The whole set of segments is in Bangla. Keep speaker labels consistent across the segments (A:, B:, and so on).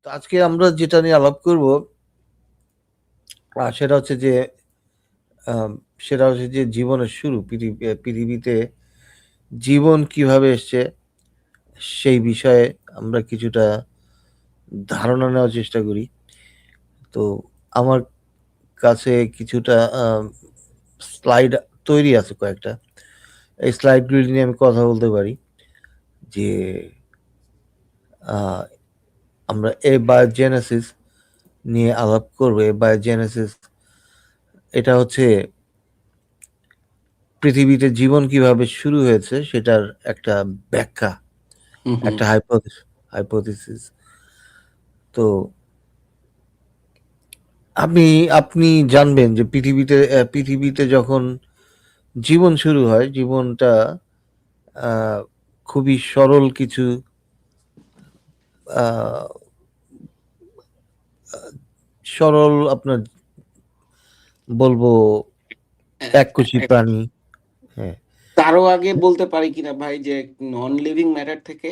A: তো আজকে আমরা যেটা নিয়ে আলাপ করব সেটা হচ্ছে যে আম সেটা হচ্ছে যে জীবনের শুরু। পৃথিবীতে জীবন কিভাবে এসছে সেই বিষয়ে আমরা কিছুটা ধারণা নেওয়ার চেষ্টা করি। তো আমার কাছে কিছুটা স্লাইড তৈরি আছে কয়েকটা। এই স্লাইডগুলি নিয়ে আমি কথা বলতে পারি যে আ আমরা এবায়োজেনেসিস নিয়ে আলাপ করব। এবায়োজেনেসিস এটা হচ্ছে পৃথিবীতে জীবন কিভাবে শুরু হয়েছে সেটার একটা ব্যাখ্যা,
B: হুম, হুম।
A: একটা হাইপোথিসিস। তো আপনি আপনি জানবেন যে পৃথিবীতে যখন জীবন শুরু হয়, জীবনটা আ খুবই সরল কিছু আ আ সরল আপনার বলবো
B: অ্যা
A: এককোষী
B: অ্যা
A: প্রাণী। হ্যাঁ,
B: তারও আগে বলতে পারি কিনা ভাই যে নন লিভিং ম্যাটার থেকে?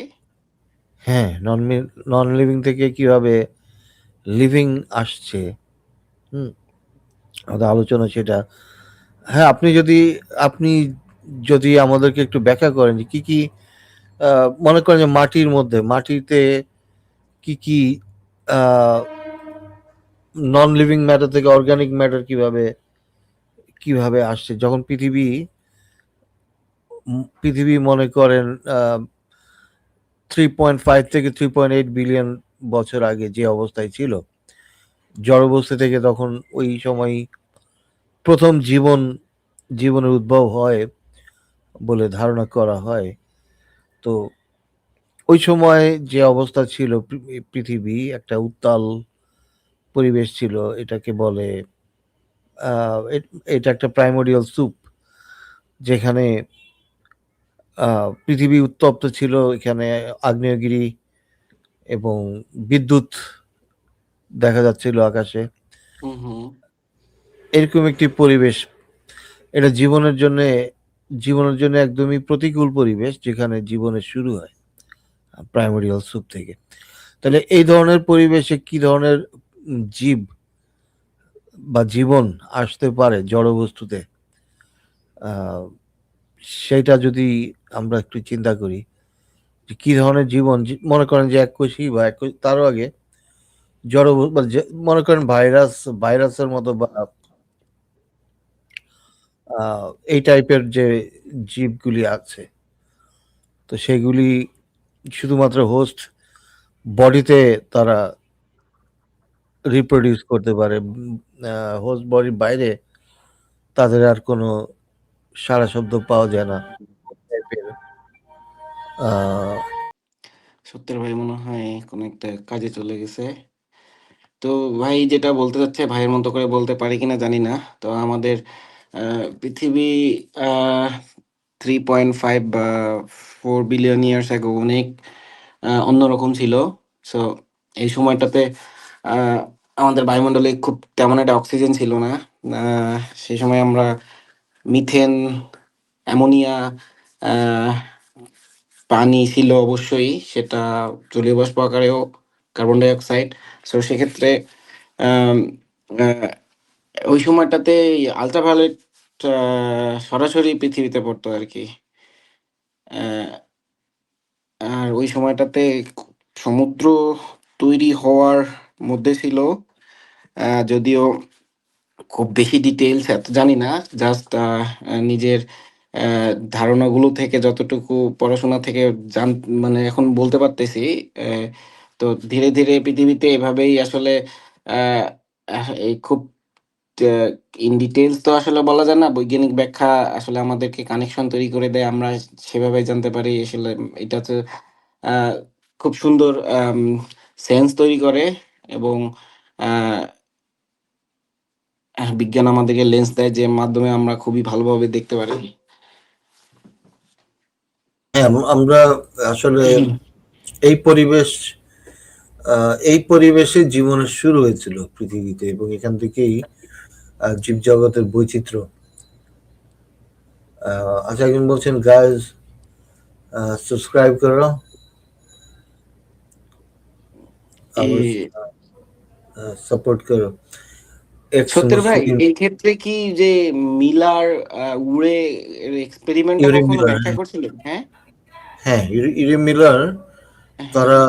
A: হ্যাঁ, নন লিভিং থেকে কিভাবে লিভিং আসছে, হুম? আমাদের আলোচনা সেটা। হ্যাঁ, আপনি যদি আমাদেরকে একটু ব্যাখ্যা করেন যে কি আ মনে করেন যে মাটিতে কি আ নন লিভিং ম্যাটার থেকে অর্গানিক ম্যাটার কিভাবে আসছে? যখন পৃথিবী মনে করেন আ 3.5 থেকে 3.8 বিলিয়ন বছর আগে যে অবস্থায় ছিল, জড় অবস্থা থেকে তখন ওই সময় ১ম জীবনের উদ্ভব হয় বলে ধারণা করা হয়। তো ওই সময় যে অবস্থা ছিল পৃথিবী একটা উত্তাল পরিবেশ ছিল। এটাকে বলে আ এট এটা একটা প্রাইমোরিয়াল স্যুপ যেখানে আ পৃথিবী উত্তপ্ত ছিল। এখানে আগ্নেয়গিরি এবং বিদ্যুৎ দেখা যাচ্ছিল আকাশে।
B: হুম, হুম।
A: এরকম একটি পরিবেশ। এটা জীবনের জন্য একদমই প্রতিকূল পরিবেশ যেখানে জীবনের শুরু হয় প্রাইমোরিয়াল স্যুপ থেকে। তাহলে এই ধরনের পরিবেশে কি ধরনের জীব বা জীবন আসতে পারে জড় বস্তুতে? আ সেইটা যদি আমরা একটু চিন্তা করি যে কি ধরনের জীবন মনে করেন যে এককোষী বা তারও আগে জড় ব বা যে মনে করেন ভাইরাসের মতো বা আ এই টাইপের যে জীবগুলি আছে, তো সেগুলি শুধুমাত্র হোস্ট বডিতে তারা রিপ্রোডিউস করতে পারে। হোস্ট বডির বাইরে তাদের আর কোনো সাড়া শব্দ পাওয়া যায় না। টাইপের আ
B: সত্তর ভাই মনে হয় কোনো একটা কাজে চলে গেছে। তো ভাই যেটা বলতে চাচ্ছে ভাইয়ের মতো করে বলতে পারি কিনা জানি না। তো আমাদের আ পৃথিবী আ 3.5 বা 4 বিলিয়ন ইয়ার্স অ্যাগো অনেক অন্যরকম ছিল। সো এই সময়টাতে আ আমাদের বায়ুমণ্ডলে খুব তেমন একটা অক্সিজেন ছিল না। আ সেই সময় আমরা মিথেন, অ্যামোনিয়া, আ পানি ছিল অবশ্যই। সেটা জলীয় বাষ্প আকারেও কার্বন ডাই অক্সাইড। সো সেক্ষেত্রে আম আ ওই সময়টাতে আল্ট্রাভায়োলেট আ সরাসরি পৃথিবীতে পড়তো আরকি। অ্যা আর ওই সময়টাতে সমুদ্র তৈরি হওয়ার মধ্যে ছিল। যদিও খুব বেশি ডিটেইলস এত জানি না। জাস্ট নিজের অ্যা ধারণাগুলো থেকে যতটুকু পড়াশোনা থেকে জান মানে এখন বলতে পারতেছি। অ্যা তো ধীরে, ধীরে পৃথিবীতে এভাবেই আসলে অ্যা এই খুব ট্যা ইন ডিটেইলস তো আসলে বলা যায় না। বৈজ্ঞানিক ব্যাখ্যা আসলে আমাদেরকে কানেকশন তৈরি করে দেয়। আমরা সেভাবে জানতে পারি আসলে এটা তো আ খুব সুন্দর সেন্স তৈরি করে এবং আ বিজ্ঞান আমাদেরকে লেন্স দেয় যে মাধ্যমে আমরা খুবই ভালোভাবে দেখতে পারি।
A: হ্যাঁ, আমরা আসলে এই পরিবেশ আ এই পরিবেশে জীবনের শুরু হয়েছিল পৃথিবীতে এবং এখান থেকেই জীবজগতের বৈচিত্র্য। আ আচ্ছা একজন বলছেন, "গাইস সাবস্ক্রাইব করো।" আওয়ার্স সাপোর্ট করো এক্স
B: সত্যের ভাই,
A: মুসলিম
B: এই ক্ষেত্রে কি যে মিলার উড়ে এক্সপেরিমেন্টটা
A: ইউরি
B: কখনো
A: মিলার।
B: ব্যাখ্যা করছিলেন? হ্যাঁ?
A: হ্যাঁ, ইউরি মিলার
B: হ্যাঁ।
A: তারা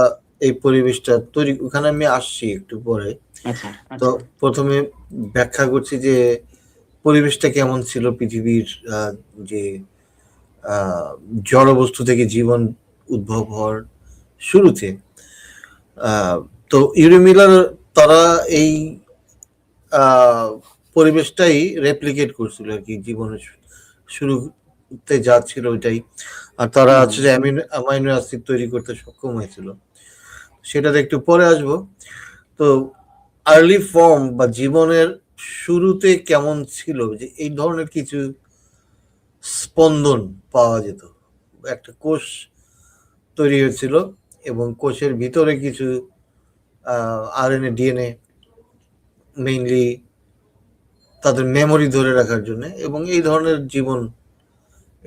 A: এই পরিবেশটা তৈরি, ওখানে আমি আসছি একটু পরে।
B: আচ্ছা,
A: তো
B: আচ্ছা।
A: প্রথমে ব্যাখ্যা করছি যে পরিবেশটা কেমন ছিল পৃথিবীর, যে আহ, জড় বস্তু থেকে জীবন উদ্ভব হওয়ার শুরুতে। আহ, তো ইউরি মিলার তারা এই পরিবেশটাই রেপ্লিকেট করছিল আর কি, জীবনের শুরুতে যা ছিল ওইটাই। আর তারা
B: হুম।
A: হচ্ছে যে অ্যামাইনো অ্যাসিড তৈরি করতে সক্ষম হয়েছিল, সেটাতে একটু পরে আসবো। তো আর্লি ফর্ম বা জীবনের শুরুতে কেমন ছিল, যে এই ধরনের কিছু স্পন্দন পাওয়া যেত। একটা কোষ তৈরি হয়েছিল এবং কোষের ভিতরে কিছু আরএনএ ডিএনএ মেইনলি তাদের মেমোরি ধরে রাখার জন্য, এবং এই ধরনের জীবন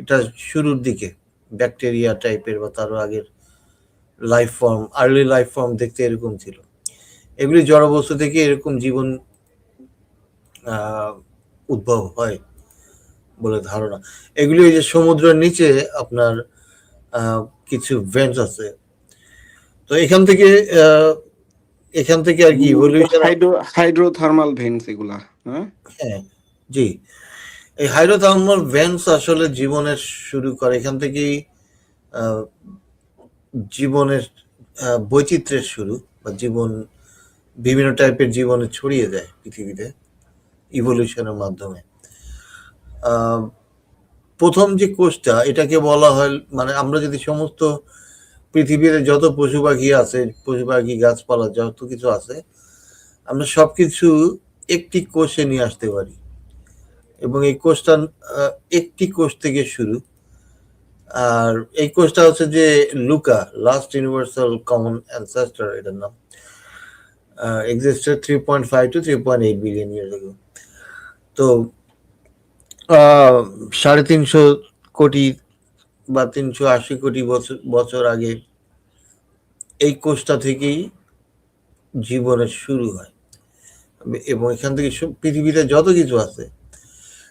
A: এটা শুরুর দিকে ব্যাকটেরিয়া টাইপের বা তারও আগের life form, early life form দেখতে এরকম ছিল। এগুলি জড়বস্তু থেকে এরকম জীবন উদ্ভব হয় বলে ধারণা। এগুলি ওই যে সমুদ্রের নিচে আপনার কিছু ভেন্টস আছে, তো এখান থেকে আর কি ইভলিউশন।
B: হাইড্রোথার্মাল ভেন্টস এগুলা। হ্যাঁ।
A: হ্যাঁ, জি, এই হাইড্রোথার্মাল ভেন্টস আসলে জীবনের শুরু করে এখান থেকেই। আহ, জীবনের বৈচিত্র্যের শুরু, বা জীবন বিভিন্ন টাইপের জীবনে ছড়িয়ে যায় পৃথিবীতে ইভলিউশনের মাধ্যমে। আহ, প্রথম যে কোষটা, এটাকে বলা হয়, মানে আমরা যদি সমস্ত পৃথিবীতে যত পশু পাখি আছে, পশু পাখি গাছপালা যত কিছু আছে, আমরা সবকিছু একটি কোষে নিয়ে আসতে পারি, এবং এই কোষটা একটি কোষ থেকে শুরু। আর এই কোষটা হচ্ছে যে LUCA, last universal common ancestor, এটার নাম। Existed 3.5 to 3.8 billion years ago। তো 350 কোটি বা 380 কোটি বছর বছর আগে এই কোষটা থেকেই জীবনের শুরু হয়, এবং এখান থেকে পৃথিবীতে যত কিছু আছে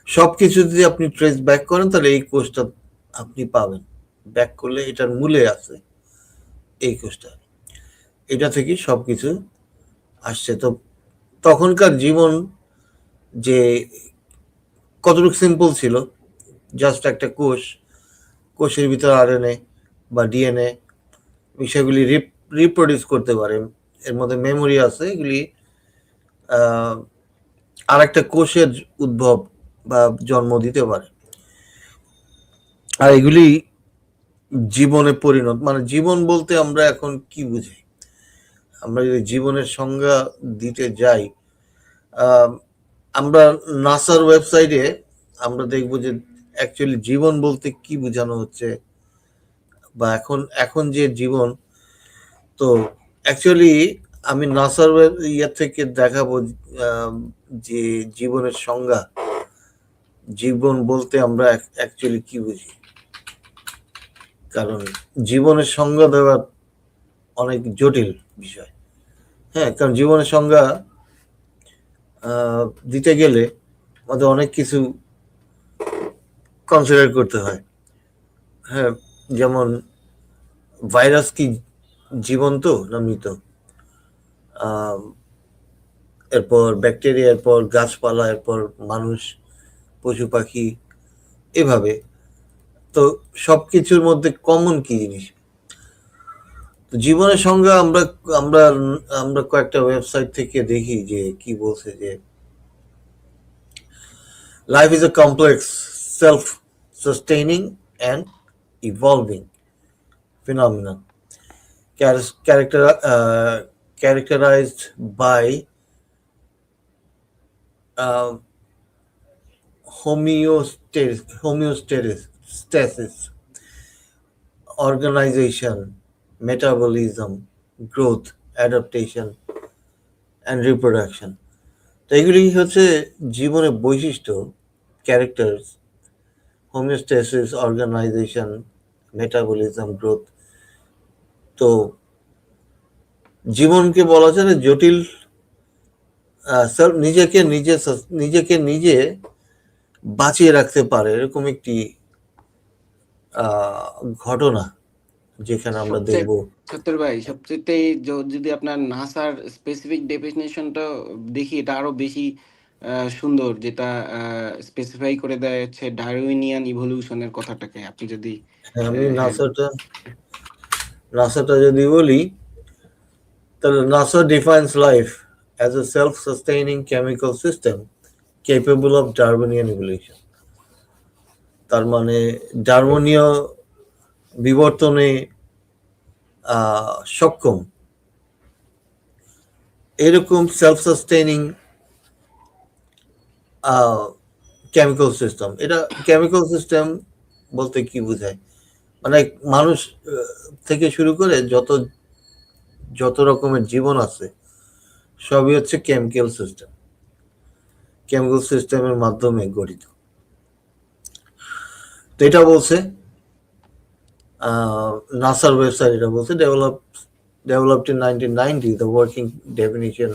A: সবকিছু যদি আপনি ট্রেস ব্যাক করেন, তাহলে এই কোষটা আপনি পাবেন। ব্যাক করলে এটার মূলে আছে এই কোষটা, এটা থেকেই সবকিছু আসছে। তো তখনকার জীবন যে কতটুকু সিম্পল ছিল, জাস্ট একটা কোষ, কোষের ভিতর আরএনএ বা ডিএনএ বিষয়গুলি রিপ্রোডিউস করতে পারে, এর মধ্যে মেমোরি আছে, এগুলি আর একটা কোষের উদ্ভব বা জন্ম দিতে পারে। আর এগুলি জীবনে পরিণত, মানে জীবন বলতে আমরা এখন কি বুঝি? আমরা যদি জীবনের সংজ্ঞা দিতে যাই, আমরা নাসার ওয়েবসাইটে আমরা দেখব যে অ্যাকচুয়ালি জীবন বলতে কি বোঝানো হচ্ছে, বা এখন এখন যে জীবন। তো অ্যাকচুয়ালি আমি নাসার ইয়ে থেকে দেখাবো যে জীবনের সংজ্ঞা, জীবন বলতে আমরা অ্যাকচুয়ালি কি বুঝি। কারণ জীবনের সংজ্ঞা দেওয়া অনেক জটিল বিষয়। হ্যাঁ, কারণ জীবনের সংজ্ঞা দিতে গেলে আমাদের অনেক কিছু কনসিডার করতে হয়। হ্যাঁ, যেমন ভাইরাস কি জীবন্ত না মৃত, এরপর ব্যাকটেরিয়া, এরপর গাছপালা, এরপর মানুষ, পশু পাখি, এভাবে। তো সবকিছুর মধ্যে কমন কি জিনিস? তো জীবনের সংজ্ঞা আমরা আমরা আমরা কয়েকটা ওয়েবসাইট থেকে দেখি যে কি বলছে, যে life is a complex, self sustaining and evolving phenomenon character characterized by uh, homeostasis, organization, metabolism, growth, adaptation, and reproduction. তো এগুলি হচ্ছে জীবনের বৈশিষ্ট্য, characters, homeostasis, organization, metabolism, growth. তো জীবনকে বলা যায় না জটিল, নিজেকে নিজেকে নিজে বাঁচিয়ে রাখতে পারে এরকম একটি আহ, ঘটনা যেখানে আমরা
B: সবচেয়ে
A: দেখব।
B: সত্তর ভাই সবচেয়ে যদি আপনার নাসার স্পেসিফিক ডেফিনেশনটা দেখি, এটা আরো বেশি সুন্দর, যেটা স্পেসিফাই করে দেয় হচ্ছে ডারউইনিয়ান ইভলিউশনের কথাটাকে। আপনি যদি
A: হ্যাঁ, আমি
B: হ্যাঁ,
A: নাসাটা যদি বলি, তাহলে NASA defines life as a self sustaining chemical system capable of Darwinian evolution। তার মানে ডারমনীয় বিবর্তনে সক্ষম এরকম সেলফ সাস্টেইনিং কেমিক্যাল সিস্টেম। এটা কেমিক্যাল সিস্টেম বলতে কি বোঝায়, মানে মানুষ থেকে শুরু করে যত যত রকমের জীবন আছে সবই হচ্ছে কেমিক্যাল সিস্টেম, কেমিক্যাল সিস্টেমের মাধ্যমে গঠিত। তো এটা বলছে নাসার ওয়েবসাইট, এটা বলছে developed in 1990, the working definition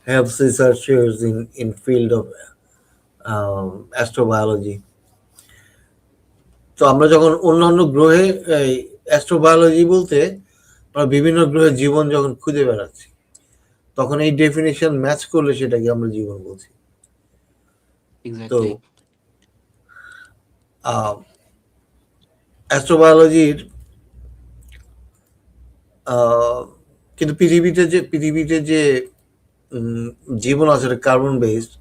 A: helps researchers in field of astrobiology। তো আমরা যখন অন্যান্য গ্রহে অ্যাস্ট্রোবায়োলজি বলতে আমরা বিভিন্ন গ্রহে জীবন যখন খুঁজে বেড়াচ্ছি, তখন এই ডেফিনেশন ম্যাচ করলে সেটাকে আমরা জীবন বলছি। তো
B: এক্স্যাক্টলি।
A: অ্যাস্ট্রোবায়োলজির কিন্তু পৃথিবীতে যে জীবন আছে এটা কার্বন বেসড।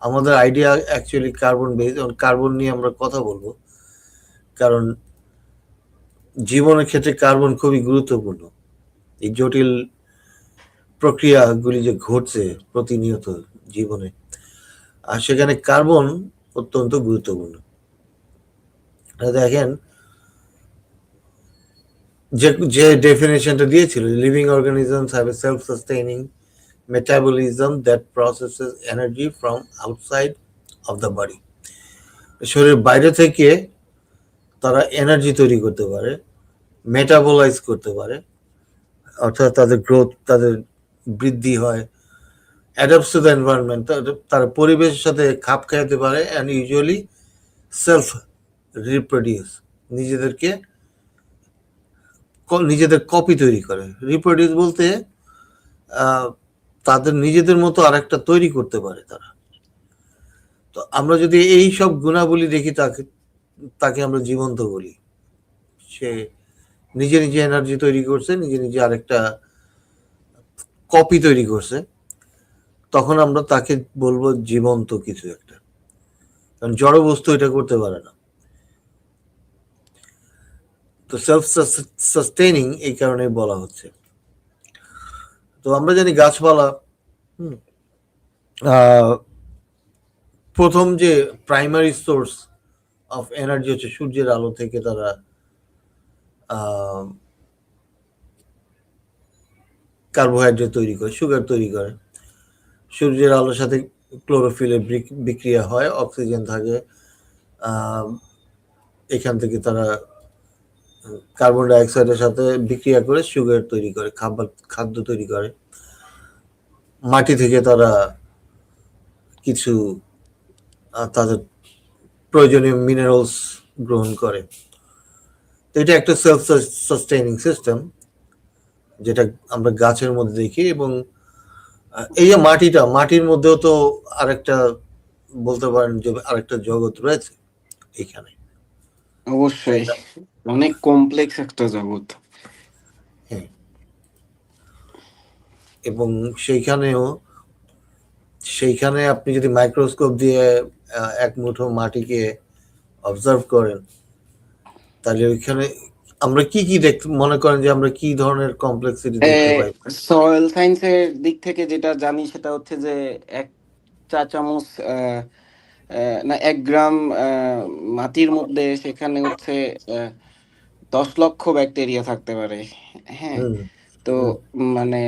A: আমাদের আইডিয়া অ্যাকচুয়ালি কার্বন বেসড, এবং কার্বন নিয়ে আমরা কথা বলবো, কারণ জীবনের ক্ষেত্রে কার্বন খুবই গুরুত্বপূর্ণ। এই জটিল প্রক্রিয়াগুলি যে ঘটছে প্রতিনিয়ত জীবনে, আর সেখানে কার্বন অত্যন্ত গুরুত্বপূর্ণ। দেখেন যে ডেফিনেশনটা দিয়েছিল, living organisms have a self sustaining metabolism that processes energy from outside of the body। শরীরের বাইরে থেকে তারা এনার্জি তৈরি করতে পারে, মেটাবলাইজ করতে পারে, অর্থাৎ তাদের গ্রোথ, তাদের বৃদ্ধি হয়, অ্যাডাপ্টস টু দ্য এনভায়রনমেন্ট, তারা পরিবেশের সাথে খাপ খাইতে পারে, অ্যান্ড ইউজুয়ালি সেলফ রিপ্রোডিউস, নিজেদেরকে নিজেদের কপি তৈরি করে। রিপ্রোডিউস বলতে তাদের নিজেদের মতো আরেকটা তৈরি করতে পারে তারা। তো আমরা যদি এই সব গুণাবলী দেখি, তাকে আমরা জীবন্ত বলি। সে নিজে নিজে এনার্জি তৈরি করছে, নিজে নিজে আরেকটা কপি তৈরি করছে, তখন আমরা তাকে বলবো জীবন্ত কিছু একটা, কারণ জড় বস্তু এটা করতে পারে না। তো সেলফ সাস্টেইনিং এই কারণে বলা হচ্ছে। তো আমরা জানি গাছপালা প্রথম যে প্রাইমারি সোর্স অফ এনার্জি হচ্ছে সূর্যের আলো থেকে তারা কার্বোহাইড্রেট তৈরি করে, সুগার তৈরি করে। সূর্যের আলোর সাথে ক্লোরোফিলের বিক্রিয়া হয়, অক্সিজেন থাকে, এখান থেকে তারা কার্বন ডাইঅক্সাইডের সাথে বিক্রিয়া করে সুগার তৈরি করে, খাদ্য তৈরি করে। মাটি থেকে তারা কিছু তাদের প্রয়োজনীয় মিনারেলস গ্রহণ করে। তো এটা একটা সেলফ সাস্টেইনিং সিস্টেম, যেটা আমরা গাছের মধ্যে দেখি। এবং এই যে মাটির মধ্যেও তো আরেকটা বলতে পারেন যে আরেকটা জগৎ রয়েছে এখানে।
B: অবশ্যই অনেক কমপ্লেক্স একটা জগৎ।
A: হ্যাঁ, এবং সেইখানে আপনি যদি মাইক্রোস্কোপ দিয়ে এক মুঠো মাটিকে অবজার্ভ করেন, তাহলে ওইখানে আমরা কি দেখতে মনে করেন যে আমরা কি ধরনের কমপ্লেক্সিটি দেখতে পাই?
B: সয়েল সায়েন্সের দিক থেকে যেটা জানি সেটা হচ্ছে যে ১ চা চামচ না ১ গ্রাম মাটির মধ্যে সেখানে হচ্ছে ১০ লক্ষ ব্যাকটেরিয়া থাকতে পারে। হ্যাঁ?
A: হুম
B: তো
A: হুম
B: মানে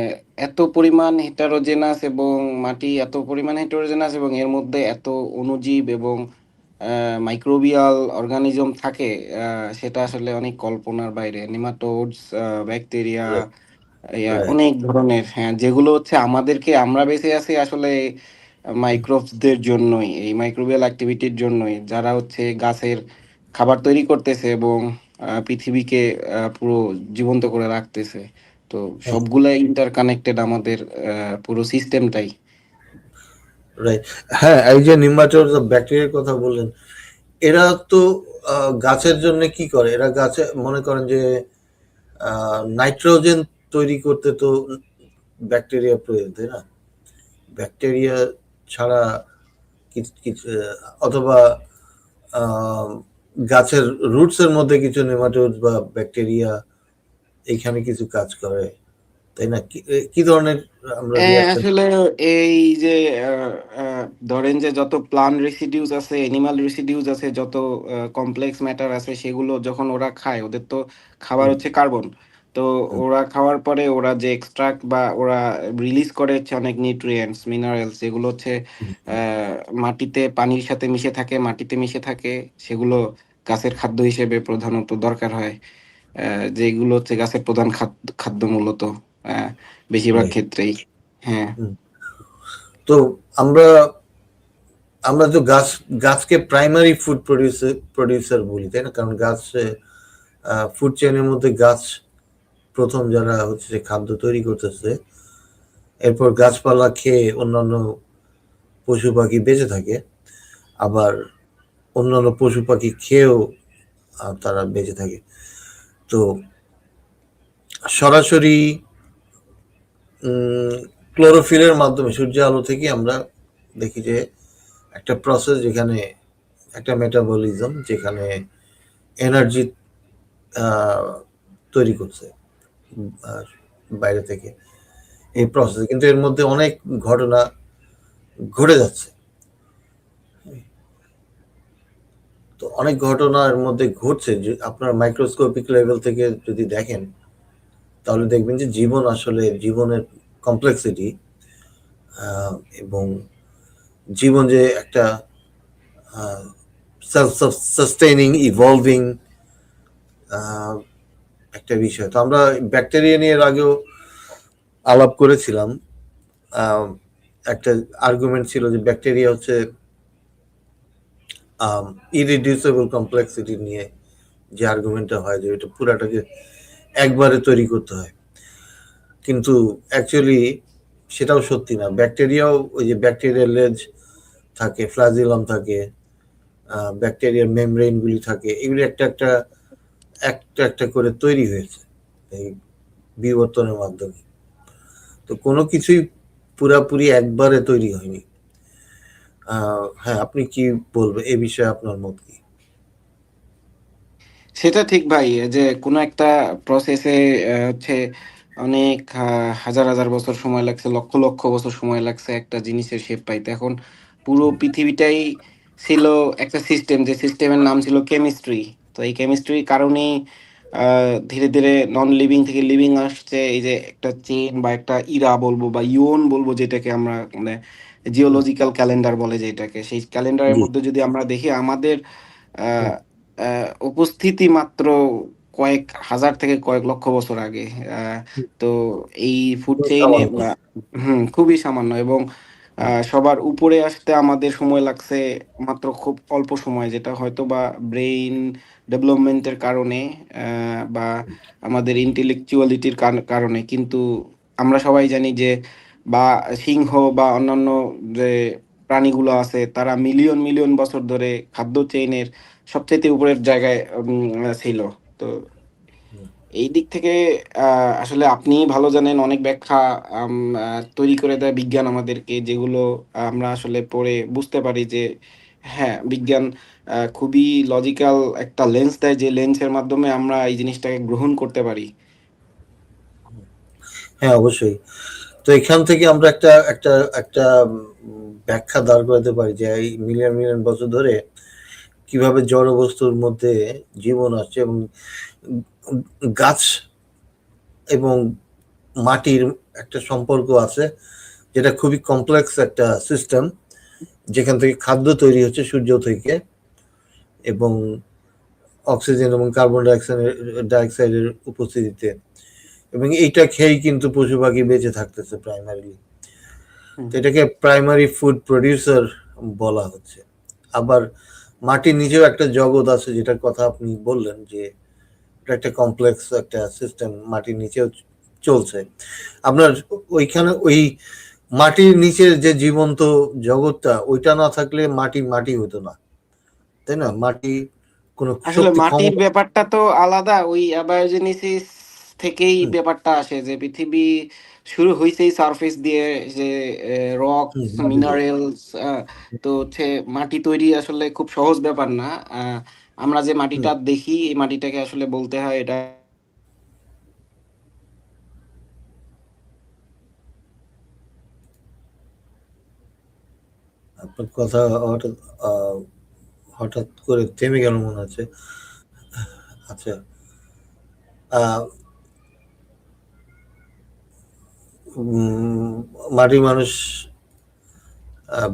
B: এত পরিমাণ হেটারোজেনাস, এবং মাটি এত পরিমাণ হেটারোজেনাস, এবং এর মধ্যে এত অণুজীব এবং মাইক্রোবিয়াল অর্গানিজম থাকে, সেটা আসলে অনেক কল্পনার বাইরে। নেমাটোডস, ব্যাকটেরিয়া,
A: correct। রাইট।
B: অনেক ধরনের, হ্যাঁ, যেগুলো হচ্ছে আমাদেরকে, আমরা বেঁচে আছি আসলে মাইক্রোবসদের জন্যই, এই মাইক্রোবিয়াল অ্যাক্টিভিটির জন্যই। যারা হচ্ছে গাছের খাবার তৈরি করতেছে এবং পৃথিবীকে পুরো জীবন্ত করে রাখতেছে। তো
A: হ্যাঁ,
B: সবগুলাই ইন্টারকানেক্টেড আমাদের পুরো সিস্টেমটাই।
A: রাইট। হ্যাঁ, এই যে নিম্বাটোড ব্যাকটেরিয়ার কথা বললেন, এরা তো গাছের জন্য কি করে? এরা গাছে মনে করেন যে নাইট্রোজেন তৈরি করতে তো ব্যাকটেরিয়া প্রয়োজন, তাই না? ব্যাকটেরিয়া ছাড়া কিছু কিছু অথবা আহ, গাছের রুটস এর মধ্যে কিছু নেমাটোড বা ব্যাকটেরিয়া এইখানে কিছু কাজ করে, তাই না? কি ধরনের আমরা রিয়াকশন?
B: আসলে এই যে আ আ ধরেন যে যত প্লান্ট রেসিডিউস আছে, অ্যানিমাল রেসিডিউস আছে, যত কমপ্লেক্স ম্যাটার আছে সেগুলো যখন ওরা খায়, ওদের তো খাবার হচ্ছে কার্বন। তো ওরা খাওয়ার পরে ওরা যে এক্সট্রাক্ট বা ওরা রিলিজ করে হচ্ছে অনেক নিউট্রিয়েন্টস, মিনারেলস, যেগুলো হচ্ছে আ মাটিতে পানির সাথে মিশে থাকে, মাটিতে মিশে থাকে। সেগুলো গাছের খাদ্য হিসেবে প্রধানত দরকার হয়। যেগুলো হচ্ছে গাছের প্রধান খাদ্য মূলত আ বেশিরভাগ ক্ষেত্রেই। হ্যাঁ।
A: তো আমরা আমরা তো গাছকে প্রাইমারি ফুড প্রডিউসার বলি, তাই না? কারণ গাছ ফুড চেইনের মধ্যে গাছ প্রথম যারা হচ্ছে যে খাদ্য তৈরি করতেছে, এরপর গাছপালা খেয়ে অন্যান্য পশু পাখি বেঁচে থাকে, আবার অন্যান্য পশু পাখি খেয়েও তারা বেঁচে থাকে। তো সরাসরি ক্লোরোফিলের মাধ্যমে সূর্যের আলো থেকে আমরা দেখি যে একটা প্রসেস, যেখানে একটা মেটাবলিজম, যেখানে এনার্জি তৈরি করছে আহ, বাইরে থেকে এই প্রসেস, কিন্তু এর মধ্যে অনেক ঘটনা ঘটে যাচ্ছে। তো অনেক ঘটনা এর মধ্যে ঘটছে, যে আপনার মাইক্রোস্কোপিক লেভেল থেকে যদি দেখেন, তাহলে দেখবেন যে জীবন আসলে জীবনের কমপ্লেক্সিটি এবং জীবন যে একটা সেলফ সাস্টেইনিং ইভলভিং একটা বিষয়। তো আমরা ব্যাকটেরিয়া নিয়ে এর আগেও আলাপ করেছিলাম। আহ, একটা আর্গুমেন্ট ছিল যে ব্যাকটেরিয়া হচ্ছে ইরিডিউসেবল কমপ্লেক্সিটি নিয়ে যে আর্গুমেন্টটা হয়, যে এটা পুরাটাকে একবারে তৈরি করতে হয়, কিন্তু অ্যাকচুয়ালি সেটাও সত্যি না। ব্যাকটেরিয়াও ওই যে ব্যাকটেরিয়ার লেজ থাকে, ফ্লাজিলাম থাকে, ব্যাকটেরিয়ার মেমব্রেনগুলি থাকে, এগুলি একটা একটা একটা একটা করে তৈরি হয়েছে এই বিবর্তনের মাধ্যমে। তো কোনো কিছুই পুরাপুরি একবারে তৈরি হয়নি। হ্যাঁ, আপনি কি বলবেন এ বিষয়ে? আপনার মত কি?
B: সেটা ঠিক ভাই। যে কোনো একটা প্রসেসে হচ্ছে অনেক হাজার, হাজার বছর সময় লাগছে, লক্ষ, লক্ষ বছর সময় লাগছে একটা জিনিসের শেপ পাইতে। এখন পুরো পৃথিবীটাই ছিল একটা সিস্টেম, যে সিস্টেমের নাম ছিল কেমিস্ট্রি। তো এই কেমিস্ট্রির কারণেই আ ধীরে, ধীরে নন লিভিং থেকে লিভিং আসছে। এই যে একটা চেইন বা একটা ইরা বলবো বা ইয়ন বলবো, যেটাকে আমরা মানে
A: হুম,
B: জিওলজিক্যাল ক্যালেন্ডার বলে যেটাকে। সেই ক্যালেন্ডারের
A: জি।
B: মধ্যে যদি আমরা দেখি, আমাদের আ
A: হুম,
B: আ উপস্থিতি মাত্র কয়েক হাজার থেকে কয়েক লক্ষ বছর আগে। আ
A: হুম,
B: তো এই ফুড
A: খুবই
B: চেইন এ
A: সামান্য।
B: বা খুবই সামান্য, এবং
A: হুম,
B: সবার উপরে আসতে আমাদের সময় লাগছে মাত্র খুব অল্প সময়, যেটা হয়তোবা ব্রেইন ডেভেলপমেন্ট এর কারণে আ বা আমাদের ইন্টেলেকচুয়ালিটির কারণে। কিন্তু আমরা সবাই জানি যে, বা সিংহ বা অন্যান্য যে প্রাণীগুলো আছে, তারা মিলিয়ন, মিলিয়ন বছর ধরে খাদ্য চেইনের সবচাইতে উপরের জায়গায় ছিল। তো
A: হুম।
B: এই দিক থেকে আ আসলে আপনিই ভালো জানেন, অনেক ব্যাখ্যা আম আ তৈরি করে দেয় বিজ্ঞান আমাদেরকে, যেগুলো আমরা আসলে পড়ে বুঝতে পারি যে হ্যাঁ, বিজ্ঞান খুবই লজিক্যাল একটা লেন্স দেয়, যে লেন্সের মাধ্যমে আমরা এই জিনিসটাকে গ্রহণ করতে পারি।
A: হ্যাঁ, অবশ্যই। তো এখান থেকে আমরা একটা একটা একটা ব্যাখ্যা দাঁড় করাতে পারি যে এই মিলিয়ন মিলিয়ন বছর ধরে কিভাবে জড় বস্তুর মধ্যে জীবন আসছে, এবং গাছ এবং মাটির একটা সম্পর্ক আছে, যেটা খুবই কমপ্লেক্স একটা সিস্টেম, যেখান থেকে খাদ্য তৈরি হচ্ছে সূর্য থেকে, এবং অক্সিজেন এবং কার্বন ডাইঅক্সাইডের উপস্থিতিতে। এবং এইটা খেয়েই কিন্তু পশু পাখি বেঁচে থাকতেছে প্রাইমারিলি।
B: হুম।
A: তো এটাকে প্রাইমারি ফুড প্রডিউসার বলা হচ্ছে। আবার মাটির নিচেও একটা জগৎ আছে, যেটার কথা আপনি বললেন, যে এটা একটা কমপ্লেক্স একটা সিস্টেম মাটির নিচেও চলছে। আপনার ওইখানে ওই মাটির নিচের যে জীবন্ত জগৎটা, ওইটা না থাকলে মাটি মাটি হতো না, তাই না? মাটি কোনো
B: আসলে
A: শক্তি
B: মাটির
A: ক্ষমতা।
B: ব্যাপারটা তো আলাদা, ওই অ্যাবায়োজেনেসিস থেকেই
A: হুম,
B: ব্যাপারটা আসে যে পৃথিবী শুরু হইছেই সারফেস দিয়ে, যে
A: হুম,
B: রকস,
A: মাটি দিয়ে।
B: মিনারেলস, তো হচ্ছে মাটি তৈরি আসলে খুব সহজ ব্যাপার না। আহ, আমরা যে
A: হুম,
B: মাটিটা দেখি এই মাটিটাকে আসলে বলতে হয় এটা।
A: আপনার কথা হঠাৎ আহ, হঠাৎ করে থেমে গেল মনে হচ্ছে। আচ্ছা, আহ, উম, মাটির মানুষ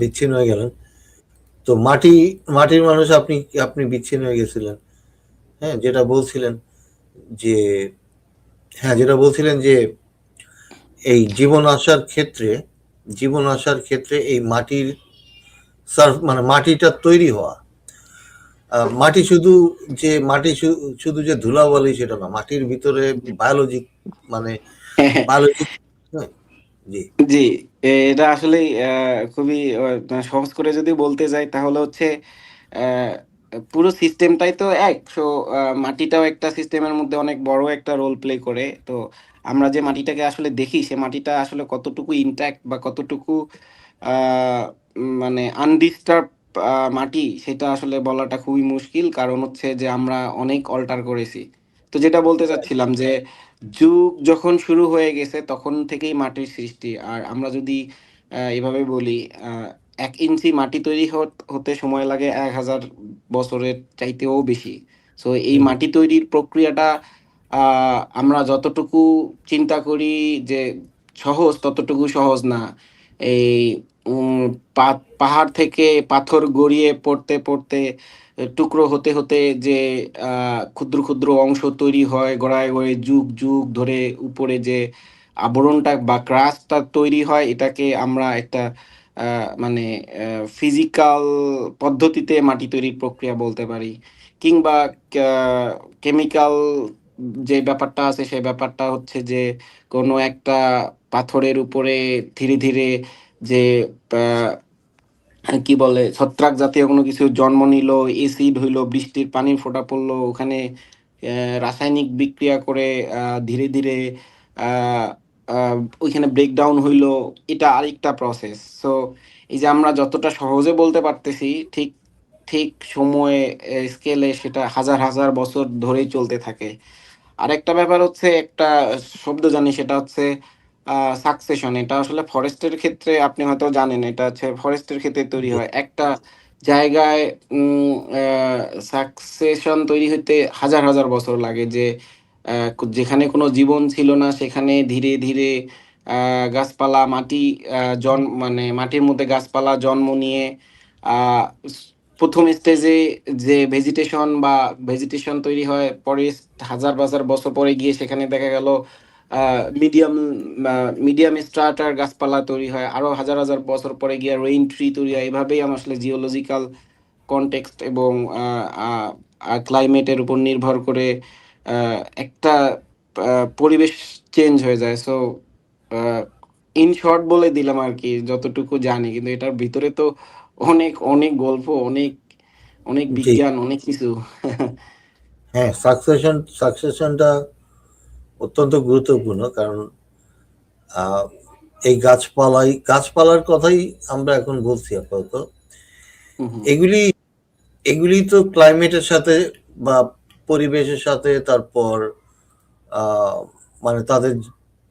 A: বিচ্ছিন্ন হয়ে গেলেন। তো মাটির মানুষ, আপনি আপনি বিচ্ছিন্ন হয়ে গেছিলেন। হ্যাঁ, যেটা বলছিলেন যে, হ্যাঁ যেটা বলছিলেন যে এই জীবন আসার ক্ষেত্রে এই মাটির মানে মাটিটা তৈরি হওয়া, মাটি শুধু শুধু যে ধুলাবালি সেটা না, মাটির ভিতরে বায়োলজিক মানে বায়োলজিক। হ্যাঁ, জি,
B: জি, এটা আসলেই খুবই সহজ করে যদি বলতে যাই তাহলে হচ্ছে অ্যা পুরো সিস্টেমটাই তো এক। সো মাটিটাও একটা সিস্টেমের মধ্যে অনেক বড় একটা রোল প্লে করে। তো আমরা যে মাটিটাকে আসলে দেখি, সে মাটিটা আসলে কতটুকু ইনট্যাক্ট বা কতটুকু আ মানে আনডিস্টার্ব মাটি, সেটা আসলে বলাটা খুবই মুশকিল। কারণ হচ্ছে যে আমরা অনেক অল্টার করেছি। তো যেটা বলতে চাচ্ছিলাম যে যুগ যখন শুরু হয়ে গেছে তখন থেকেই মাটির সৃষ্টি। আর আমরা যদি এভাবে বলি, আ ১ ইঞ্চি মাটি তৈরি হতে সময় লাগে ১,০০০ বছরের চাইতেও বেশি। সো এই
A: হুম,
B: মাটি তৈরির প্রক্রিয়াটা আ আমরা যতটুকু চিন্তা করি যে সহজ, ততটুকু সহজ না। এই উম পা পাহাড় থেকে পাথর গড়িয়ে পড়তে টুকরো হতে যে আ ক্ষুদ্র, ক্ষুদ্র অংশ তৈরি হয় গড়ায়, গড়ায় যুগ ধরে উপরে যে আবরণটা বা ক্রাস্টটা তৈরি হয়, এটাকে আমরা একটা আ মানে ফিজিক্যাল পদ্ধতিতে মাটি তৈরির প্রক্রিয়া বলতে পারি। কিংবা ক্যা কেমিক্যাল যে ব্যাপারটা আছে, সে ব্যাপারটা হচ্ছে যে কোনো একটা পাথরের উপরে ধীরে যে আ কি বলে ছত্রাক জাতীয় কোনো কিছু জন্ম নিলো, এসিড হইলো, বৃষ্টির পানির ফোঁটা পড়লো, ওখানে রাসায়নিক বিক্রিয়া করে ধীরে আ আ ওইখানে ব্রেকডাউন হইলো। এটা আরেকটা প্রসেস। সো এই যে আমরা যতটা সহজে বলতে পারতেছি, ঠিক সময়ে স্কেলে সেটা হাজার বছর ধরেই চলতে থাকে। আরেকটা ব্যাপার হচ্ছে, একটা শব্দ জানি, সেটা হচ্ছে সাকসেশন। এটা আসলে ফরেস্টের ক্ষেত্রে আপনি হয়তো জানেন। এটা হচ্ছে ফরেস্টের ক্ষেত্রে তৈরি
A: জি,
B: হয়। একটা জায়গায় সাকসেশন তৈরি হইতে হাজার বছর লাগে, যে যেখানে কোনো জীবন ছিল না সেখানে ধীরে আ গাছপালা, মাটি মানে মাটির মধ্যে গাছপালা জন্ম নিয়ে আ স ১ম স্টেজে যে ভেজিটেশন তৈরি হয়, পরে হাজার বছর পরে গিয়ে সেখানে দেখা গেল আ মিডিয়াম আ মিডিয়াম স্ট্রাটার গাছপালা তৈরি হয়। আরো হাজার বছর পরে গিয়ে রেইন ট্রি তৈরি হয়। এভাবেই আসলে জিওলজিক্যাল কনটেক্সট এবং আ আ ক্লাইমেট এর উপর নির্ভর করে আ একটা আ পরিবেশ চেঞ্জ হয়ে যায়। সো আ ইন শর্ট বলে দিলাম আরকি যতটুকু জানি। কিন্তু এটার ভিতরে তো অনেক গল্প, অনেক
A: জি,
B: বিজ্ঞান, অনেক কিছু।
A: হ্যাঁ, সাকসেশনটা অত্যন্ত গুরুত্বপূর্ণ, কারণ আহ, এই গাছপালার কথাই আমরা এখন বলছি আপাতত।
B: হুম, হুম।
A: এগুলি এগুলি তো ক্লাইমেটের সাথে বা পরিবেশের সাথে, তারপর আহ, মানে তাদের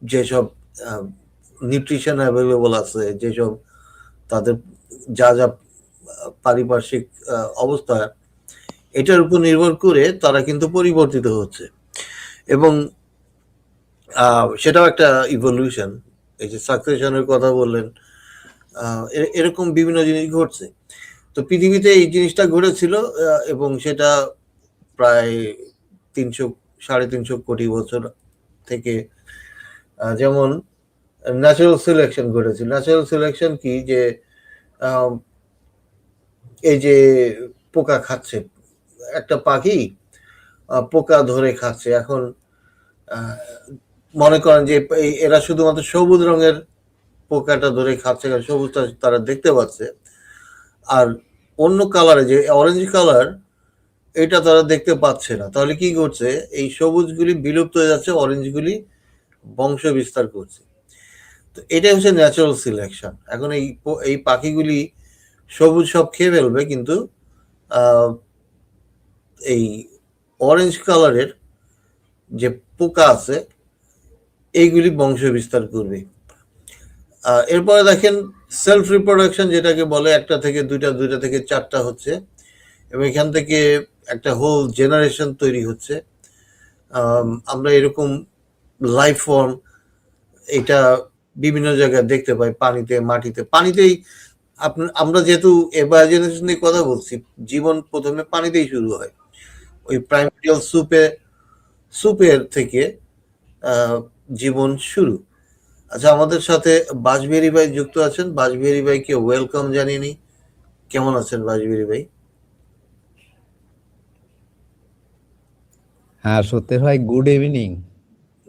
A: যেসব নিউট্রিশন অ্যাভেলেবল আছে, যেসব তাদের যা পারিপার্শ্বিক অবস্থা, এটার উপর নির্ভর করে তারা কিন্তু পরিবর্তিত হচ্ছে। এবং সেটাও একটা ইভলিউশন। এই যে সাকসেশনের কথা বললেন, এরকম বিভিন্ন জিনিস ঘটছে। তো পৃথিবীতে এই জিনিসটা ঘটেছিল, এবং সেটা প্রায় ৩০০ ৩৫০ কোটি বছর থেকে যেমন ন্যাচারাল সিলেকশন ঘটেছিল। ন্যাচারাল সিলেকশন কি, যে আহ, এই যে পোকা খাচ্ছে, একটা পাখি পোকা ধরে খাচ্ছে। এখন আহ, মনে করেন যে এরা শুধুমাত্র সবুজ রঙের পোকাটা ধরে খাচ্ছে, কারণ সবুজটা তারা দেখতে পাচ্ছে, আর অন্য কালারে যে অরেঞ্জ কালার, এটা তারা দেখতে পাচ্ছে না। তাহলে কি করছে, এই সবুজগুলি বিলুপ্ত হয়ে যাচ্ছে, অরেঞ্জগুলি বংশ বিস্তার করছে। তো এটাই হচ্ছে ন্যাচারাল সিলেকশন। এখন এই পাখিগুলি সবুজ সব খেয়ে ফেলবে, কিন্তু আহ, এই অরেঞ্জ কালারের যে পোকা আছে এইগুলি বংশ বিস্তার করবে। এরপরে দেখেন সেলফ রিপ্রোডাকশন যেটাকে বলে, একটা থেকে দুইটা, দুইটা থেকে চারটা হচ্ছে, এবং এখান থেকে একটা হোল জেনারেশন তৈরি হচ্ছে। আমরা এরকম লাইফ ফর্ম এটা বিভিন্ন জায়গায় দেখতে পাই, পানিতে, মাটিতে। পানিতেই আমরা যেহেতু এবায়োজেনেসিস নিয়ে কথা বলছি, জীবন প্রথমে পানিতেই শুরু হয়, ওই প্রাইমেরিয়াল সুপের থেকে জীবন শুরু। আচ্ছা, আমাদের সাথে বাজবিহারী ভাই যুক্ত আছেন। বাজবিহারী ভাইকে ওয়েলকাম জানিয়ে নিই। কেমন আছেন বাজবিহারী ভাই?
C: হ্যাঁ, সত্যি ভাই, গুড ইভিনিং।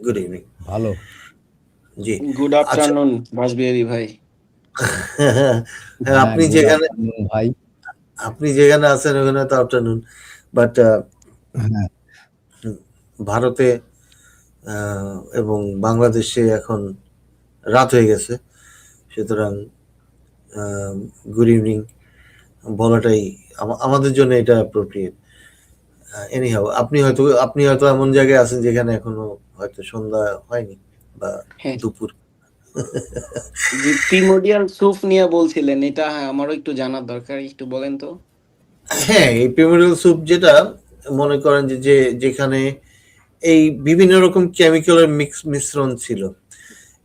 A: Good evening.
C: ভালো।
A: জি।
B: গুড
A: আচ্ছা,
B: আফটারনুন বাসবিহারী ভাই।
A: হ্যাঁ,
C: হ্যাঁ,
A: আপনি
C: গুড
A: যেখানে
C: আফটারনুন ভাই।
A: আছেন ওখানে তো আফটারনুন, বাট
C: হ্যাঁ,
A: ভারতে এবং বাংলাদেশে এখন রাত হয়ে গেছে, সুতরাং গুড ইভিনিং বলাটাই আমাদের জন্য এটা অ্যাপ্রোপ্রিয়েট। এনিহাউ, আপনি হয়তো এমন জায়গায় আছেন যেখানে এখনো হয়তো সন্ধ্যা হয়নি বা
B: হ্যাঁ,
A: দুপুর।
B: যে প্রিমোডিয়াল স্যুপ নিয়ে বলছিলেন, এটা আমারও একটু জানার দরকার, একটু বলেন তো।
A: হ্যাঁ, এই প্রিমোরিয়াল স্যুপ যেটা, মনে করেন যে যেখানে এই বিভিন্ন রকম কেমিক্যালের মিশ্রণ ছিল,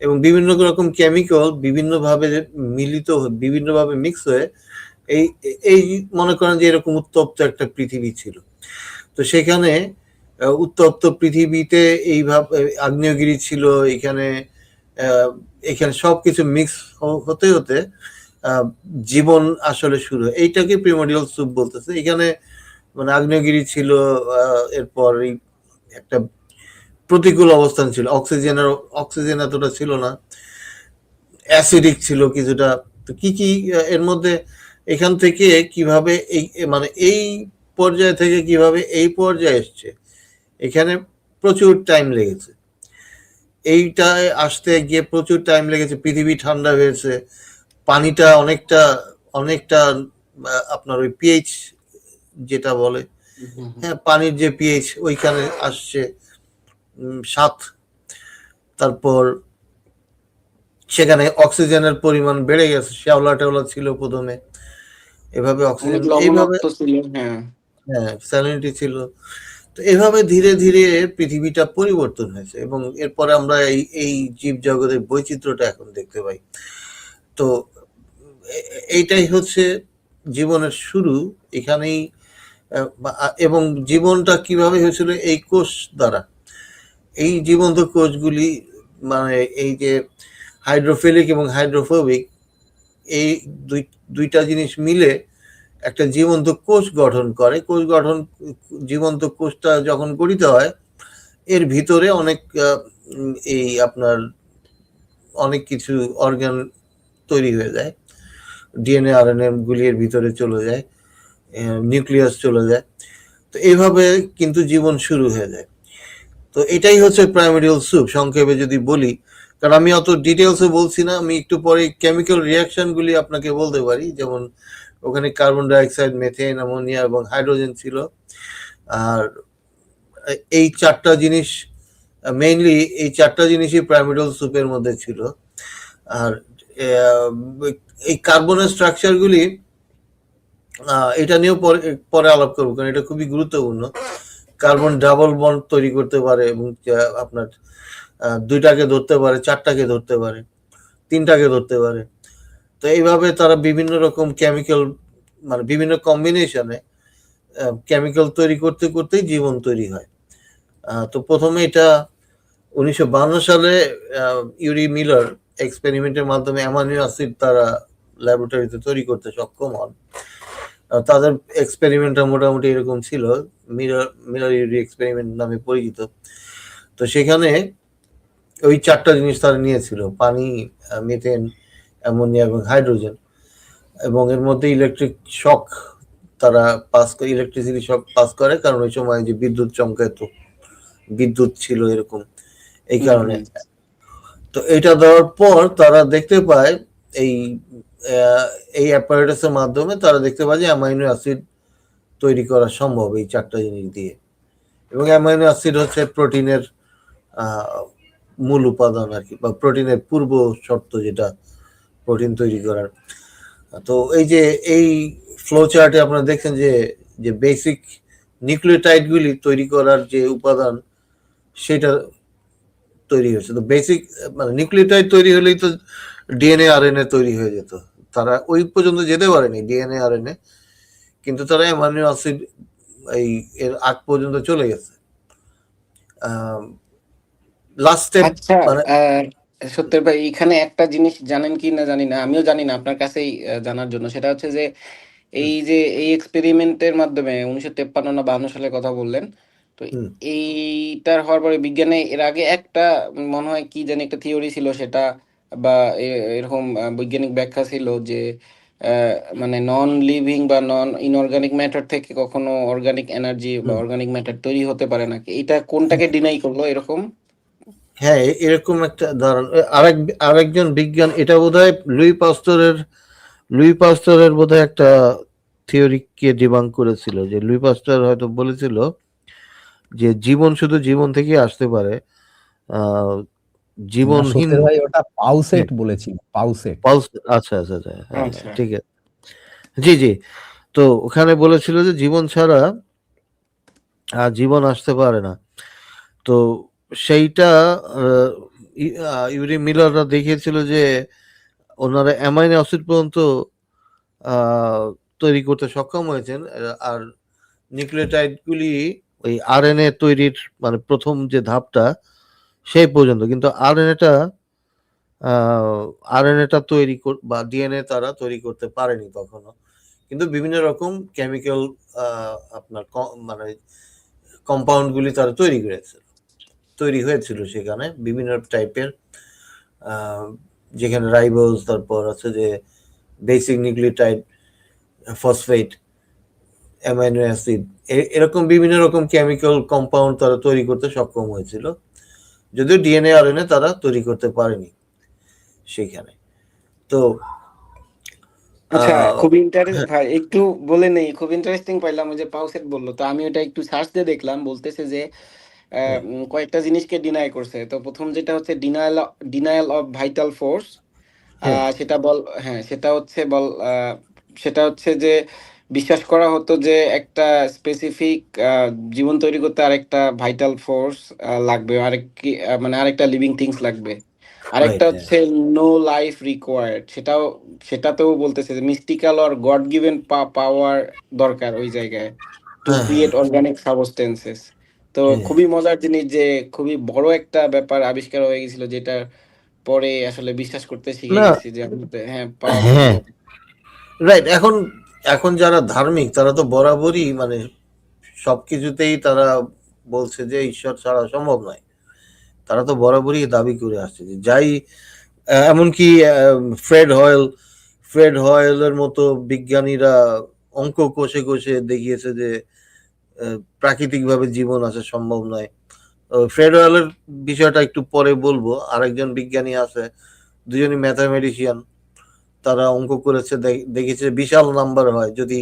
A: এবং বিভিন্ন রকম কেমিক্যাল বিভিন্নভাবে বিভিন্নভাবে মিক্স হয়ে এই এই মনে করেন যে এরকম উত্তপ্ত একটা পৃথিবী ছিল। তো সেখানে উত্তপ্ত পৃথিবীতে এইভাবে আগ্নেয়গিরি ছিল, এখানে এখানে সবকিছু মিক্স হতে হতে জীবন আসলে শুরু হয়। এইটাকে প্রিমোডিয়াল স্যুপ বলতেছে। এখানে মানে আগ্নেয়গিরি ছিল, এরপর একটা প্রতিকূল অবস্থান ছিল, অক্সিজেন এতটা ছিল না, অ্যাসিডিক ছিল কিছুটা। তো কি কি এর মধ্যে, এখান থেকে কিভাবে মানে এই পর্যায় থেকে কিভাবে এই পর্যায়ে এসছে, এখানে প্রচুর টাইম লেগেছে। এইটায় আসতে গিয়ে প্রচুর টাইম লেগেছে। পৃথিবী ঠান্ডা হয়েছে, পানিটা অনেকটা অনেকটা আপনার ওই পিএইচ যেটা বলে, হ্যাঁ, পানির যে পিএইচ ওইখানে আসছে 7। তারপর সেখানে অক্সিজেনের পরিমাণ বেড়ে গেছে, শ্যাওলা টেওলা ছিল প্রথমে, এভাবে
B: অনেক
A: অক্সিজেন এইভাবে,
B: লবণাক্ত ছিল, হ্যাঁ।
A: হ্যাঁ, স্যালিনিটি ছিল। তো এভাবে ধীরে ধীরে পৃথিবীটা পরিবর্তন হয়েছে, এবং এরপরে আমরা এই জীব জগতের বৈচিত্র্যটা এখন দেখতে পাই। তো এইটাই হচ্ছে জীবনের শুরু এখানেই। এবং জীবনটা কিভাবে হয়েছিল, এই কোষ দ্বারা। এই জীবন্ত কোষগুলি মানে এই যে হাইড্রোফিলিক এবং হাইড্রোফোবিক, এই দুইটা জিনিস মিলে একটা জীবন্ত কোষ গঠন করে। জীবন্ত কোষটা যখন গঠিত হয়, এর ভিতরে অনেক এই আপনার অনেক কিছু অর্গান তৈরি হয়ে যায়, ডিএনএ আরএনএ গুলি এর ভিতরে চলে যায়, নিউক্লিয়াস চলে যায়। তো এইভাবে কিন্তু জীবন শুরু হয়ে যায়। তো এটাই হচ্ছে প্রাইমেরিয়াল স্যুপ, সংক্ষেপে যদি বলি, কারণ আমি অত ডিটেলসে বলছি না। আমি একটু পরে কেমিক্যাল রিয়াকশন গুলি আপনাকে বলতে পারি, যেমন ওখানে কার্বন ডাইঅক্সাইড, মেথেন, অ্যামোনিয়া এবং হাইড্রোজেন ছিল। আর এই চারটা জিনিস, মেইনলি এই চারটা জিনিসই প্রাইমেরিয়াল স্যুপের মধ্যে ছিল। আর এই কার্বনের স্ট্রাকচারগুলি, এটা নিয়েও পরে আলাপ করবো, কারণ এটা খুবই গুরুত্বপূর্ণ। কার্বন ডাবল বন্ড তৈরি করতে পারে, এবং আপনার দুইটাকে ধরতে পারে, চারটাকে ধরতে পারে, তিনটাকে ধরতে পারে। তো এইভাবে তারা বিভিন্ন রকম কেমিক্যাল, মানে বিভিন্ন কম্বিনেশনে কেমিক্যাল তৈরি করতে করতেই জীবন তৈরি হয়। তো প্রথমে এটা 1952 সালে ইউরি মিলার এক্সপেরিমেন্টের মাধ্যমে অ্যামাইনো অ্যাসিড তারা ল্যাবরেটরিতে তৈরি করতে সক্ষম হন। তাদের এক্সপেরিমেন্টটা মোটামুটি এরকম ছিল, মিলার ইউরি এক্সপেরিমেন্ট নামে পরিচিত। তো সেখানে ওই 4টা জিনিস তারা নিয়েছিল: পানি, মিথেন, অ্যামোনিয়া এবং হাইড্রোজেন। এবং এর মধ্যে ইলেকট্রিক শক তারা পাস করে, ইলেকট্রিসিটি শক পাস করে, কারণ ওই সময় যে বিদ্যুৎ চমকাতো, বিদ্যুৎ ছিল এরকম, এই কারণে। তো এটা দেওয়ার পর তারা দেখতে পায় এই অ্যাপারেটাসের মাধ্যমে তারা দেখতে পায় যে অ্যামাইনো অ্যাসিড তৈরি করা সম্ভব এই 4টা জিনিস দিয়ে। এবং অ্যামাইনো অ্যাসিড হচ্ছে প্রোটিনের মূল উপাদান আর কি, বা প্রোটিনের পূর্ব শর্ত যেটা প্রোটিন তৈরি করার। তো এই ফ্লো চার্টে আপনারা দেখছেন যে বেসিক নিউক্লিওটাইডগুলি তৈরি করার যে উপাদান সেটা তৈরি হয়েছে। তো বেসিক মানে নিউক্লিওটাইড তৈরি হলেই তো ডিএনএ আরএনএ তৈরি হয়ে যেত। তারা ওই পর্যন্ত যেতে পারেনি ডিএনএ আরএনএ, কিন্তু তারা অ্যামাইনো অ্যাসিড এর আগ পর্যন্ত চলে গেছে। লাস্ট স্টেপ
B: আচ্ছা,
A: মানে
B: সত্যের ভাই এখানে একটা জিনিস জানেন কি না জানি না, আমিও জানি না, আপনার কাছেই জানার জন্য। সেটা হচ্ছে যে এই এক্সপেরিমেন্টের মাধ্যমে 1953 না 52 সালের কথা বললেন, তো এইটার হওয়ার পরে বিজ্ঞানে এর আগে একটা মনে হয় কি জানি একটা থিওরি ছিল সেটা, বা এরকম বৈজ্ঞানিক ব্যাখ্যা ছিল যে মানে নন লিভিং বা নন ইনঅর্গানিক ম্যাটার থেকে কখনো অর্গানিক এনার্জি বা অর্গানিক ম্যাটার তৈরি হতে পারে নাকি, এটা কোনটাকে ডিনাই করলো এরকম?
A: হ্যাঁ, এরকম একটা ধারণা। আরেকজন বিজ্ঞান, এটা বোধহয় লুই পাস্টারের বোধহয় একটা থিওরিকে ডিবাঙ্ক করেছিল, যে লুই পাস্টার হয়তো বলেছিল যে জীবন শুধু জীবন থেকে আসতে পারে, জীবনহীন।
C: সত্যের ভাই ওটা পাউসেট বলেছিল, পাউসেট।
A: আচ্ছা আচ্ছা আচ্ছা, হ্যাঁ
B: আচ্ছা,
A: ঠিক আছে, জি জি। তো ওখানে বলেছিল যে জীবন ছাড়া জীবন আসতে পারে না। তো সেইটা ইউরি মিলাররা দেখিয়েছিল যে ওনারা অ্যামাইনো অ্যাসিড পর্যন্ত তৈরি করতে সক্ষম হয়েছেন। আর নিউক্লিওটাইডগুলি ওই আরএনএ তৈরির মানে প্রথম যে ধাপটা সেই পর্যন্ত, কিন্তু আরএনএটা তৈরি বা ডিএনএ তারা তৈরি করতে পারেনি কখনো। কিন্তু বিভিন্ন রকম কেমিক্যাল আপনার মানে কম্পাউন্ডগুলি তারা তৈরি হয়েছিল সেখানে বিভিন্ন টাইপের, যেখানে রাইবোজ, তারপর আছে যে basic nucleotide, phosphate, amino acid, এরকম বিভিন্ন রকম কেমিক্যাল কম্পাউন্ড তারা তৈরি করতে সক্ষম হয়েছিল, যদিও ডিএনএ আরএনএ তারা তৈরি করতে পারেনি সেখানে। তো
B: আচ্ছা, খুব
A: হ্যাঁ,
B: ভাই একটু বলে নেই, খুব ইন্টারেস্টিং পাইলাম ওই যে পাউসেট বললো, তো আমি ওটা একটু সার্চ দিয়ে দেখলাম, বলতেছে যে কয়েকটা জিনিসকে ডিনাই করছে। তো প্রথম যেটা হচ্ছে ডিনায়াল অফ ভাইটাল ফোর্স।
A: হ্যাঁ,
B: সেটা বল, হ্যাঁ সেটা হচ্ছে সেটা হচ্ছে যে বিশ্বাস করা হতো যে একটা স্পেসিফিক জীবন তৈরি করতে আরেকটা ভাইটাল ফোর্স লাগবে, মানে আরেকটা লিভিং থিংস লাগবে।
A: রাইট,
B: আরেকটা
A: হ্যাঁ,
B: হচ্ছে নো লাইফ রিকোয়ার্ড, সেটাতেও বলতেছে যে মিস্টিক্যাল অর গড গিভেন পাওয়ার দরকার ওই জায়গায় টু
A: হ্যাঁ, হ্যাঁ,
B: ক্রিয়েট অর্গানিক সাবস্টেন্সেস। তো
A: হ্যাঁ,
B: খুবই মজার জিনিস যে খুবই বড় একটা ব্যাপার আবিষ্কার হয়ে গেছিল, যেটা পরে আসলে বিশ্বাস করতে শিখে
A: না,
B: গেছি যে আমাদের হ্যাঁ পাওয়া
A: হ্যাঁ,
B: সম্ভব।
A: রাইট। এখন যারা ধার্মিক তারা তো বরাবরই মানে সবকিছুতেই তারা বলছে যে ঈশ্বর ছাড়া সম্ভব নয়। তারা তো বরাবরই দাবি করে আসছে যে যাই, এমনকি ফ্রেড হয়েলের মতো বিজ্ঞানীরা অঙ্ক কষে কষে দেখিয়েছে যে প্রাকৃতিকভাবে জীবন আসা সম্ভব নয়। ফ্রেড হয়েলের বিষয়টা একটু পরে বলবো। আরেকজন বিজ্ঞানী আছে, দুজনই ম্যাথামেটিশিয়ান, তারা অঙ্ক করেছে, দেখেছে বিশাল নাম্বার হয় যদি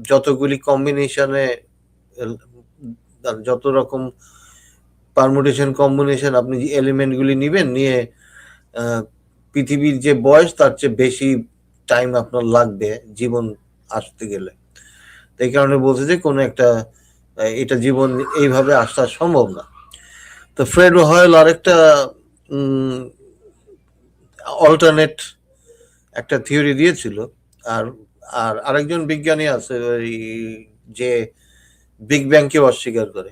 A: যতগুলি কম্বিনেশনে, যত রকম পারমুটেশন কম্বিনেশন আপনি যে এলিমেন্টগুলি নিবেন, নিয়ে পৃথিবীর যে বয়স তার চেয়ে বেশি টাইম আপনার লাগবে জীবন আসতে গেলে। এই কারণে বলছে যে কোনো একটা এটা জীবন এইভাবে আসা সম্ভব না। তো ফ্রেড হয়েল আরেকটা অল্টারনেট একটা থিওরি দিয়েছিল। আর আর আরেকজন বিজ্ঞানী আছে ওই যে বিগ ব্যাংকে অস্বীকার করে।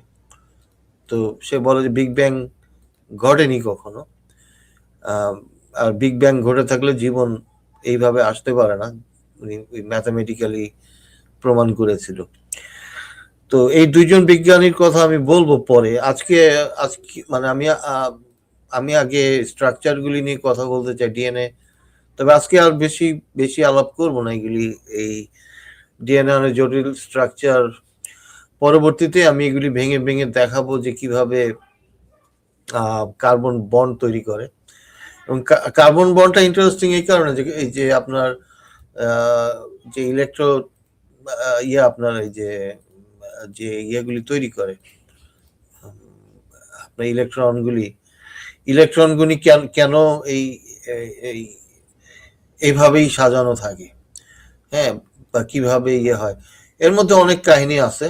A: তো সে বলে যে বিগ ব্যাং ঘটেনি কখনো। আর বিগ ব্যাং ঘটে থাকলে জীবন এইভাবে আসতে পারে না, উনি ম্যাথামেটিক্যালি প্রমাণ করেছিল। তো এই দুইজন বিজ্ঞানীর কথা আমি বলবো পরে। আজকে মানে আমি আগে স্ট্রাকচারগুলি নিয়ে কথা বলতে চাই, ডিএনএ। তবে আজকে আর বেশি বেশি আলাপ করবো না এগুলি, এই ডিএনএ জটিল স্ট্রাকচার। পরবর্তীতে আমি এগুলি ভেঙে ভেঙে দেখাবো যে কিভাবে কার্বন বন্ড তৈরি করে। এবং কার্বন বন্ডটা ইন্টারেস্টিং এই কারণে যে এই যে আপনার যে আপনার এই যে যে ইয়েগুলি তৈরি করে আপনার ইলেকট্রনগুলি কেন এই এইভাবেই সাজানো থাকে, হ্যাঁ, বা কিভাবে ইয়ে হয়, এর মধ্যে অনেক কাহিনী আছে।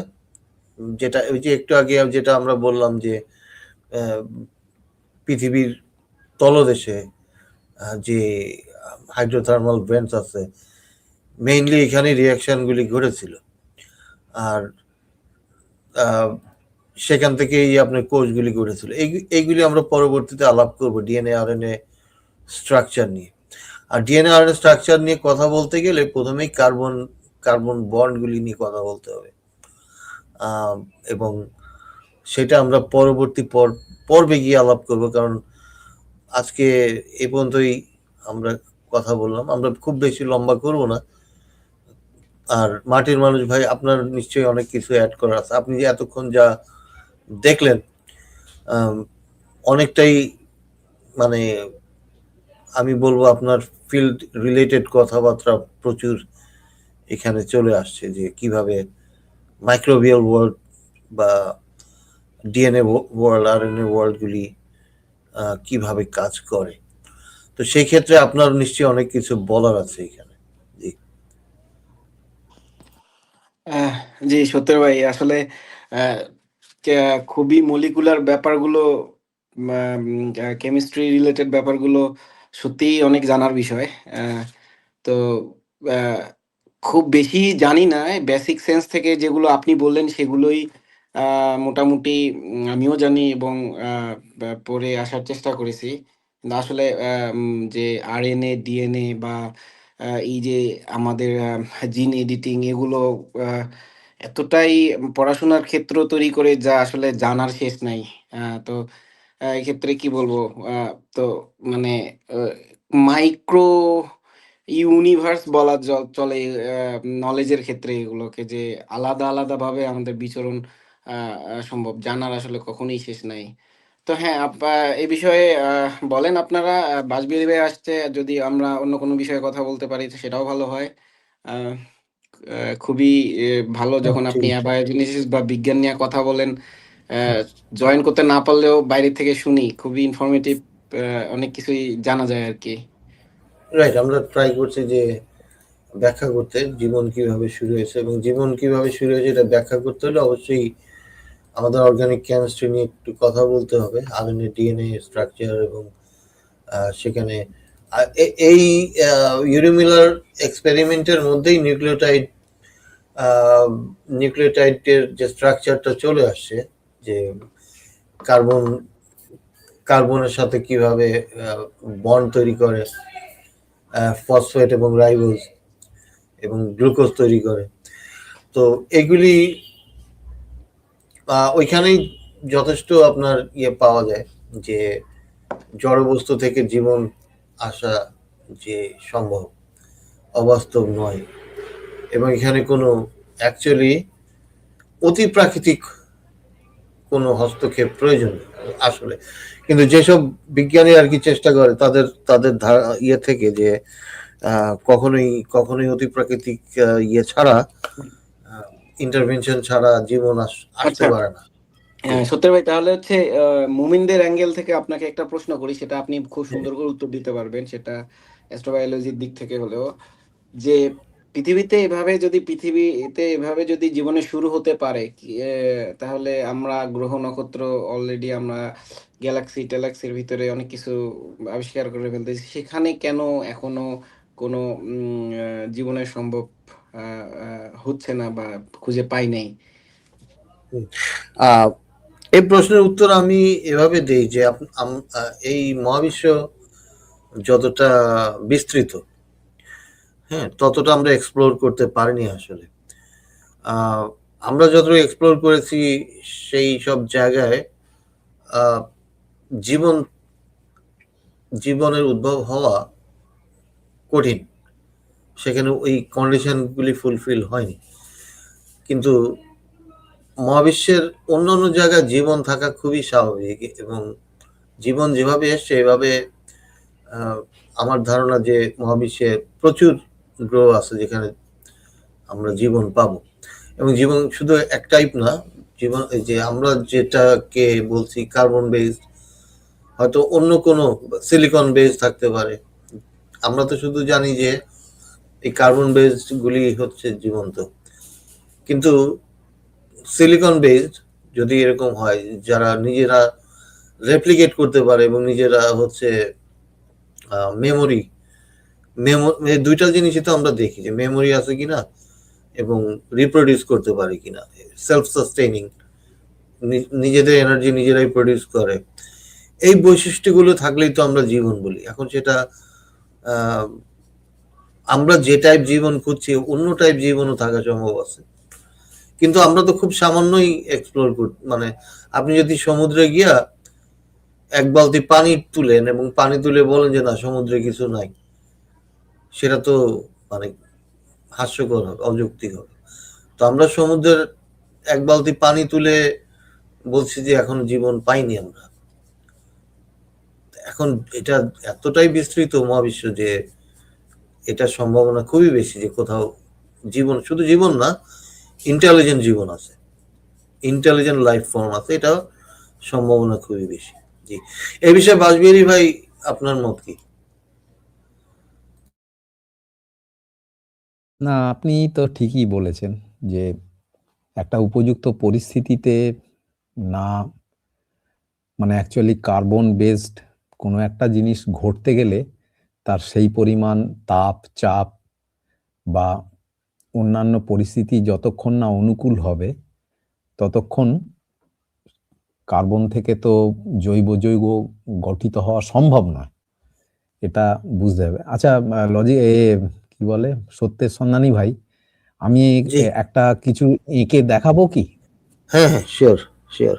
A: যেটা ওই যে একটু আগে যেটা আমরা বললাম যে পৃথিবীর তলদেশে যে হাইড্রোথার্মাল ভেন্টস আছে, মেইনলি এখানে রিয়াকশনগুলি ঘটেছিল। আর সেখান থেকেই আপনার কোষগুলি গড়েছিল। এইগুলি আমরা পরবর্তীতে আলাপ করব ডিএনএ আরএনএ স্ট্রাকচার নিয়ে। আর ডিএনএ আরএনএ স্ট্রাকচার নিয়ে কথা বলতে গেলে প্রথমেই কার্বন বন্ডগুলি নিয়ে কথা বলতে হবে, এবং সেটা আমরা পরবর্তী পর্বে গিয়ে আলাপ করব। কারণ আজকে এ পর্যন্তই আমরা কথা বললাম, আমরা খুব বেশি লম্বা করব না। আর মাটির মানুষ ভাই, আপনার নিশ্চয়ই অনেক কিছু অ্যাড করার আছে। আপনি যে এতক্ষণ যা দেখলেন অনেকটাই, মানে আমি বলবো আপনার ফিল্ড রিলেটেড কথাবার্তা প্রচুর এখানে চলে আসছে, যে কিভাবে মাইক্রোবিয়াল ওয়ার্ল্ড বা ডিএনএ ওয়ার্ল্ড আরএনএ ওয়ার্ল্ডগুলি কিভাবে কাজ করে। তো সেই ক্ষেত্রে আপনার নিশ্চয়ই অনেক কিছু বলার আছে এখানে। জি
B: জি সত্যের ভাই, আসলে খুবই মলিকুলার ব্যাপারগুলো, কেমিস্ট্রি রিলেটেড ব্যাপারগুলো সত্যিই অনেক জানার বিষয়। তো খুব বেশি জানি না, বেসিক সেন্স থেকে যেগুলো আপনি বললেন সেগুলোই মোটামুটি আমিও জানি এবং পড়ে আসার চেষ্টা করেছি। কিন্তু আসলে যে আরএনএ ডিএনএ বা এই যে আমাদের জিন এডিটিং, এগুলো এতটাই পড়াশোনার ক্ষেত্র তৈরি করে যা আসলে জানার শেষ নাই। তো এক্ষেত্রে কি বলবো, তো মানে মাইক্রো ইউনিভার্স বলা চলে নলেজের ক্ষেত্রে এগুলোকে, যে আলাদা আলাদাভাবে আমাদের বিচরণ সম্ভব, জানার আসলে কখনোই শেষ নাই। তো হ্যাঁ, এ বিষয়ে বলেন আপনারা। বাসবিড়ি আসছে, যদি আমরা অন্য কোনো বিষয়ে কথা বলতে পারি তো সেটাও ভালো হয়। আহ, খুবই ভালো যখন
A: ঠিক
B: আপনি
A: আছে।
B: অ্যাবায়োজেনেসিস বা বিজ্ঞান নিয়ে কথা বলেন। জয়েন করতে না পারলেও বাইরে থেকে শুনি, খুবই ইনফরমেটিভ, অনেক কিছুই জানা যায় আর কি।
A: রাইট, আমরা ট্রাই করছি যে ব্যাখ্যা করতে জীবন কিভাবে শুরু হয়েছে, এবং জীবন কিভাবে শুরু হয়েছে এটা ব্যাখ্যা করতে হলে অবশ্যই আমাদের অর্গানিক কেমিস্ট্রি নিয়ে একটু কথা বলতে হবে, আরএনএ ডিএনএ স্ট্রাকচার, এবং সেখানে এই ইউরিমিলার এক্সপেরিমেন্টের মধ্যেই নিউক্লিওটাইডের যে স্ট্রাকচারটা চলে আসছে, যে কার্বন কার্বনের সাথে কিভাবে বন্ড তৈরি করে, ফসফেট এবং রাইবোজ এবং গ্লুকোজ তৈরি করে। তো এগুলি ওইখানেই যথেষ্ট আপনার ইয়ে পাওয়া যায়, যে জড়বস্তু থেকে জীবন আসা যে সম্ভব, অবাস্তব নয়। এবং এখানে কোনো অ্যাকচুয়ালি অতি প্রাকৃতিক কোনো হস্তক্ষেপ প্রয়োজন নেই আসলে। কিন্তু যেসব বিজ্ঞানী আর কি চেষ্টা করে তাদের তাদের ইয়ে থেকে, যে কখনোই অতি প্রাকৃতিক ইয়ে ছাড়া, ইন্টারভেনশন ছাড়া জীবন আসতে
B: আচ্ছা,
A: পারে না।
B: সত্যের ভাই, তাহলে হচ্ছে মুমিনদের অ্যাঙ্গেল থেকে আপনাকে একটা প্রশ্ন করি, সেটা আপনি খুব সুন্দর করে উত্তর দিতে পারবেন, সেটা অ্যাস্ট্রোবায়োলজির দিক থেকে হলেও। যে পৃথিবীতে এভাবে যদি জীবনের শুরু হতে পারে, তাহলে আমরা গ্রহ নক্ষত্র, অলরেডি আমরা গ্যালাক্সির ভিতরে অনেক কিছু আবিষ্কার করে ফেলতেছি, সেখানে কেন এখনো কোনো জীবনের সম্ভব হচ্ছে না বা খুঁজে পাই নাই?
A: এই প্রশ্নের উত্তর আমি এভাবে দেই যে এই মহাবিশ্ব যতটা বিস্তৃত, হ্যাঁ, ততটা আমরা এক্সপ্লোর করতে পারিনি আসলে। আমরা যতটা এক্সপ্লোর করেছি সেই সব জায়গায় জীবন জীবনের উদ্ভব হওয়া কঠিন, সেখানে ওই কন্ডিশনগুলি ফুলফিল হয়নি। কিন্তু মহাবিশ্বের অন্যান্য জায়গায় জীবন থাকা খুবই স্বাভাবিক, এবং জীবন যেভাবে এসছে এভাবে আমার ধারণা যে মহাবিশ্বে প্রচুর গ্রহ আছে যেখানে আমরা জীবন পাবো। এবং জীবন শুধু এক টাইপ না, জীবন এই যে আমরা যেটাকে বলছি কার্বন বেসড, হয়তো অন্য কোনো সিলিকন বেস থাকতে পারে। আমরা তো শুধু জানি যে এই কার্বন বেসড গুলি হচ্ছে জীবন্ত, কিন্তু সিলিকন বেসড যদি এরকম হয় যারা নিজেরা রেপ্লিকেট করতে পারে এবং নিজেরা হচ্ছে মেমোরি দুইটা জিনিসই তো আমরা দেখি যে মেমোরি আছে কিনা এবং রিপ্রোডিউস করতে পারে কিনা, সেলফ সাস্টেইনিং, নিজেদের এনার্জি নিজেরাই প্রডিউস করে, এই বৈশিষ্ট্যগুলো থাকলেই তো আমরা জীবন বলি। এখন সেটা আমরা যে টাইপ জীবন খুঁজছি অন্য টাইপ জীবনও থাকা সম্ভব আছে, কিন্তু আমরা তো খুব সামান্যই এক্সপ্লোর মানে আপনি যদি সমুদ্রে গিয়া এক বালতি পানি তুলেন এবং পানি তুলে বলেন যে না সমুদ্রে কিছু নাই, সেটা তো মানে হাস্যকর হবে, অযৌক্তিক হবে। তো আমরা সমুদ্রের এক বালতি পানি তুলে বলছি যে এখন জীবন পাইনি আমরা। এখন এটা এতটাই বিস্তৃত মহাবিশ্ব যে এটা সম্ভাবনা খুবই বেশি যে কোথাও জীবন, শুধু জীবন না, ইন্টেলিজেন্ট জীবন আছে, ইন্টেলিজেন্ট লাইফ ফর্ম আছে, এটা সম্ভাবনা খুবই বেশি। জি, এই বিষয়ে বাজবিহারী ভাই আপনার মত কি?
C: না, আপনি তো ঠিকই বলেছেন যে একটা উপযুক্ত পরিস্থিতিতে না, মানে অ্যাকচুয়ালি কার্বন বেসড কোনো একটা জিনিস ঘটতে গেলে তার সেই পরিমাণ তাপ, চাপ বা অন্যান্য পরিস্থিতি যতক্ষণ না অনুকূল হবে ততক্ষণ কার্বন থেকে তো জৈব যৌগ গঠিত হওয়া সম্ভব নয়, এটা বুঝতে হবে। আচ্ছা, কি বলে, সত্যের সন্ধানী ভাই, আমি
A: জি,
C: একটা কিছু এঁকে দেখাবো কি?
A: হ্যাঁ হ্যাঁ, শিওর শিওর।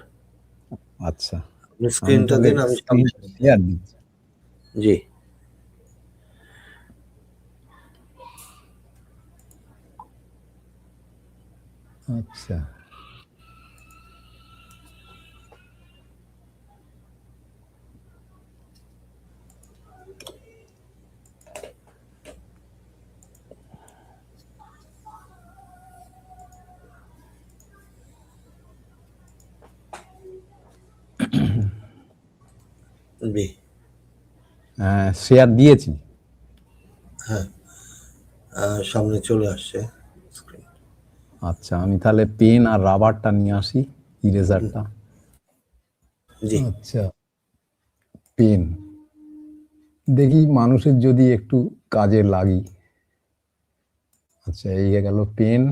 C: আচ্ছা,
A: আপনি
C: আমি
A: স্ক্রিনটা
C: তাহলে
A: দিন, আমি
C: স্ক্রিন
A: সামনে।
C: শেয়ার দিচ্ছি।
A: জি,
C: আচ্ছা,
A: জি,
C: শেয়ার দিয়েছি।
A: হ্যাঁ, সামনে চলে আসছে স্ক্রিন।
C: আচ্ছা, আমি তাহলে পেন আর রাবারটা নিয়ে আসি, ইরেজারটা।
A: জি,
C: আচ্ছা, পেন দেখি মানুষের যদি একটু কাজে লাগি। আচ্ছা, এই গেল পেন।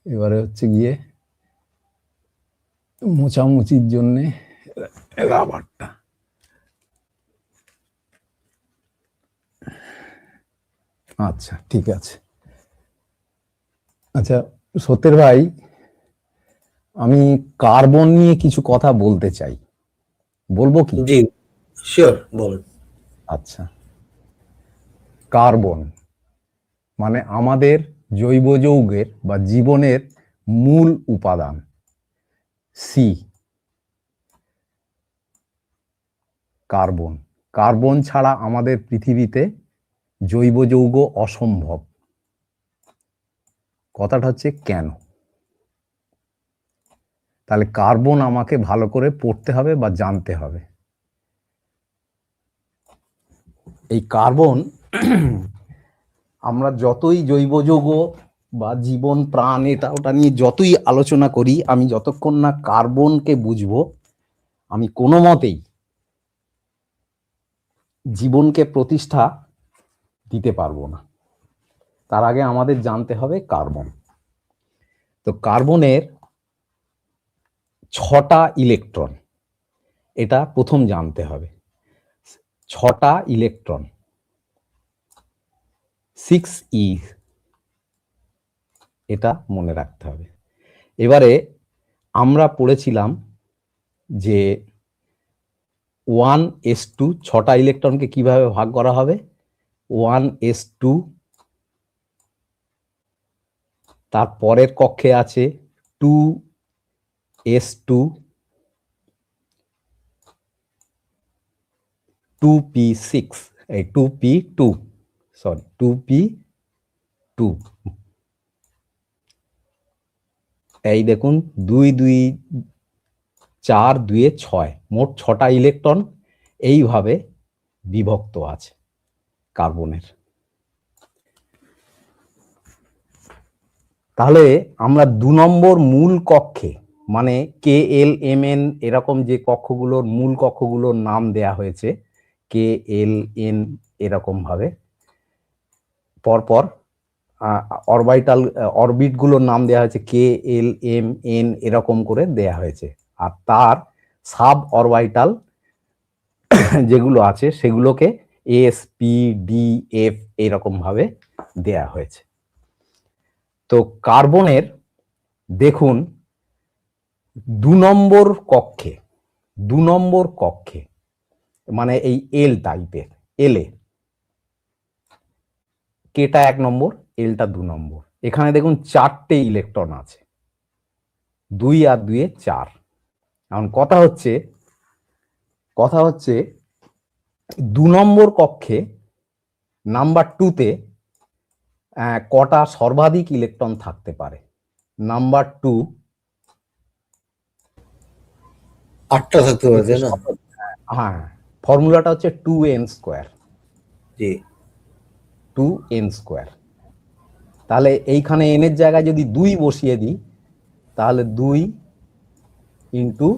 C: এবারে হচ্ছে গিয়ে মোছামুছির জন্যে রাবারটা। আচ্ছা, ঠিক আছে। আচ্ছা সত্যের ভাই, আমি কার্বন নিয়ে কিছু কথা বলতে চাই, বলবো কি?
A: জি, শিওর, বলুন।
C: আচ্ছা, কার্বন মানে আমাদের জৈব যৌগের বা জীবনের মূল উপাদান, সি। কার্বন, কার্বন ছাড়া আমাদের পৃথিবীতে জৈব যৌগ অসম্ভব। কথাটা হচ্ছে কেন? তাহলে কার্বন আমাকে ভালো করে পড়তে হবে বা জানতে হবে। এই কার্বন আমরা যতই জৈব যৌগ বা জীবন প্রাণ এটা ওটা নিয়ে যতই আলোচনা করি, আমি যতক্ষণ না কার্বনকে বুঝবো আমি কোনো মতেই জীবনকে প্রতিষ্ঠা দিতে পারবো না। তার আগে আমাদের জানতে হবে কার্বন। তো কার্বনের 6টা ইলেকট্রন, এটা প্রথম জানতে হবে। 6টা ইলেকট্রন, 6e, এটা মনে রাখতে হবে। এবারে আমরা পড়েছিলাম যে 1s2, 6টা ইলেকট্রনকে কিভাবে ভাগ করা হবে। 1s2, তার পরের কক্ষে আছে 2s2, 2p6, এই 2p2, সরি 2p2, এই দেখুন 2 2 4 2 6, মোট 6টা ইলেকট্রন এইভাবে বিভক্ত আছে কার্বনের। তাহলে আমরা 2 নম্বর মূল কক্ষে, মানে KLMN এরকম যে কক্ষগুলোর মূল কক্ষগুলোর নাম দেয়া হয়েছে, KLN এরকম ভাবে পরপর অরবিটাল অরবিটগুলোর নাম দেয়া হয়েছে KLMN এরকম করে দেয়া হয়েছে, আর তার সাব অরবিটাল যেগুলো আছে সেগুলোকে SPDF এরকম ভাবে দেয়া হয়েছে। তো কার্বনের দেখুন 2 নম্বর কক্ষে, 2 নম্বর কক্ষে মানে এই এল টাইপের, এলে কেটা 1 নম্বর, এলটা 2 নম্বর, এখানে দেখুন 4টে ইলেকট্রন আছে, 2 আর 2 4। এখন কথা হচ্ছে 2 নম্বর কক্ষে নাম্বার 2তে কটা সর্বাধিক ইলেকট্রন থাকতে পারে। নাম্বার 2
A: 8টা থাকতে পারে, তাই না?
C: হ্যাঁ, ফর্মুলাটা হচ্ছে 2n²,
A: জি
C: 2n²। তাহলে এইখানে n এর জায়গায় যদি 2 বসিয়ে দিই, তাহলে 2 ইন্টু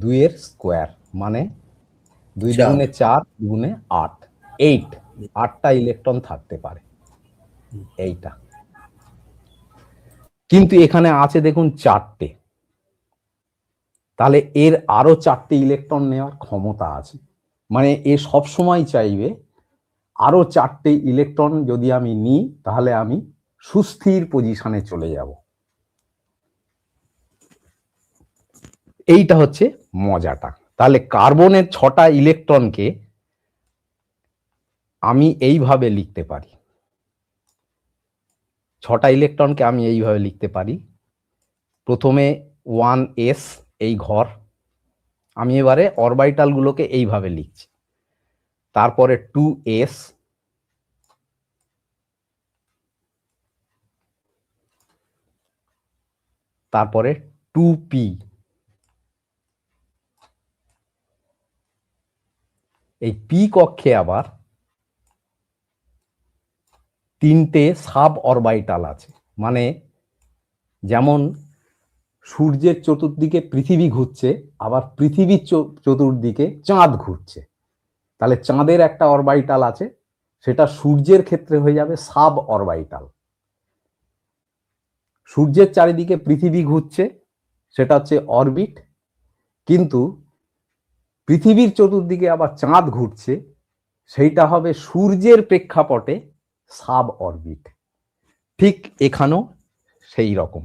C: 2 এর স্কোয়ার, মানে 2 দুগুণে 4, দুগুণে 8, 8টা ইলেকট্রন থাকতে পারে এইটা। কিন্তু এখানে আছে দেখুন 4টে, তাহলে এর আরো 4টে ইলেকট্রন নেওয়ার ক্ষমতা আছে, মানে এ সব সময় চাইবে আরো 4টে ইলেকট্রন যদি আমি নিই তাহলে আমি সুস্থির পজিশনে চলে যাব। এইটা হচ্ছে মজাটা। তাহলে কার্বনের 6টা ইলেকট্রনকে আমি এইভাবে লিখতে পারি, 6টা ইলেকট্রনকে আমি এইভাবে লিখতে পারি। প্রথমে 1s, এই ঘর, আমি এবারে অরবিটাল গুলোকে এইভাবে লিখছি। তারপরে 2s, তারপরে 2p, এই পি কক্ষে আবার 3টে সাব অরবিটাল আছে, মানে যেমন সূর্যের চতুর্দিকে পৃথিবী ঘুরছে, আবার পৃথিবীর চতুর্দিকে চাঁদ ঘুরছে, তাহলে চাঁদের একটা অরবিটাল আছে, সেটা সূর্যের ক্ষেত্রে হয়ে যাবে সাব অরবিটাল। সূর্যের চারিদিকে পৃথিবী ঘুরছে, সেটা হচ্ছে অরবিট, কিন্তু পৃথিবীর চতুর্দিকে আবার চাঁদ ঘুরছে, সেইটা হবে সূর্যের প্রেক্ষাপটে সাব অরবিট। ঠিক এখানেও সেই রকম।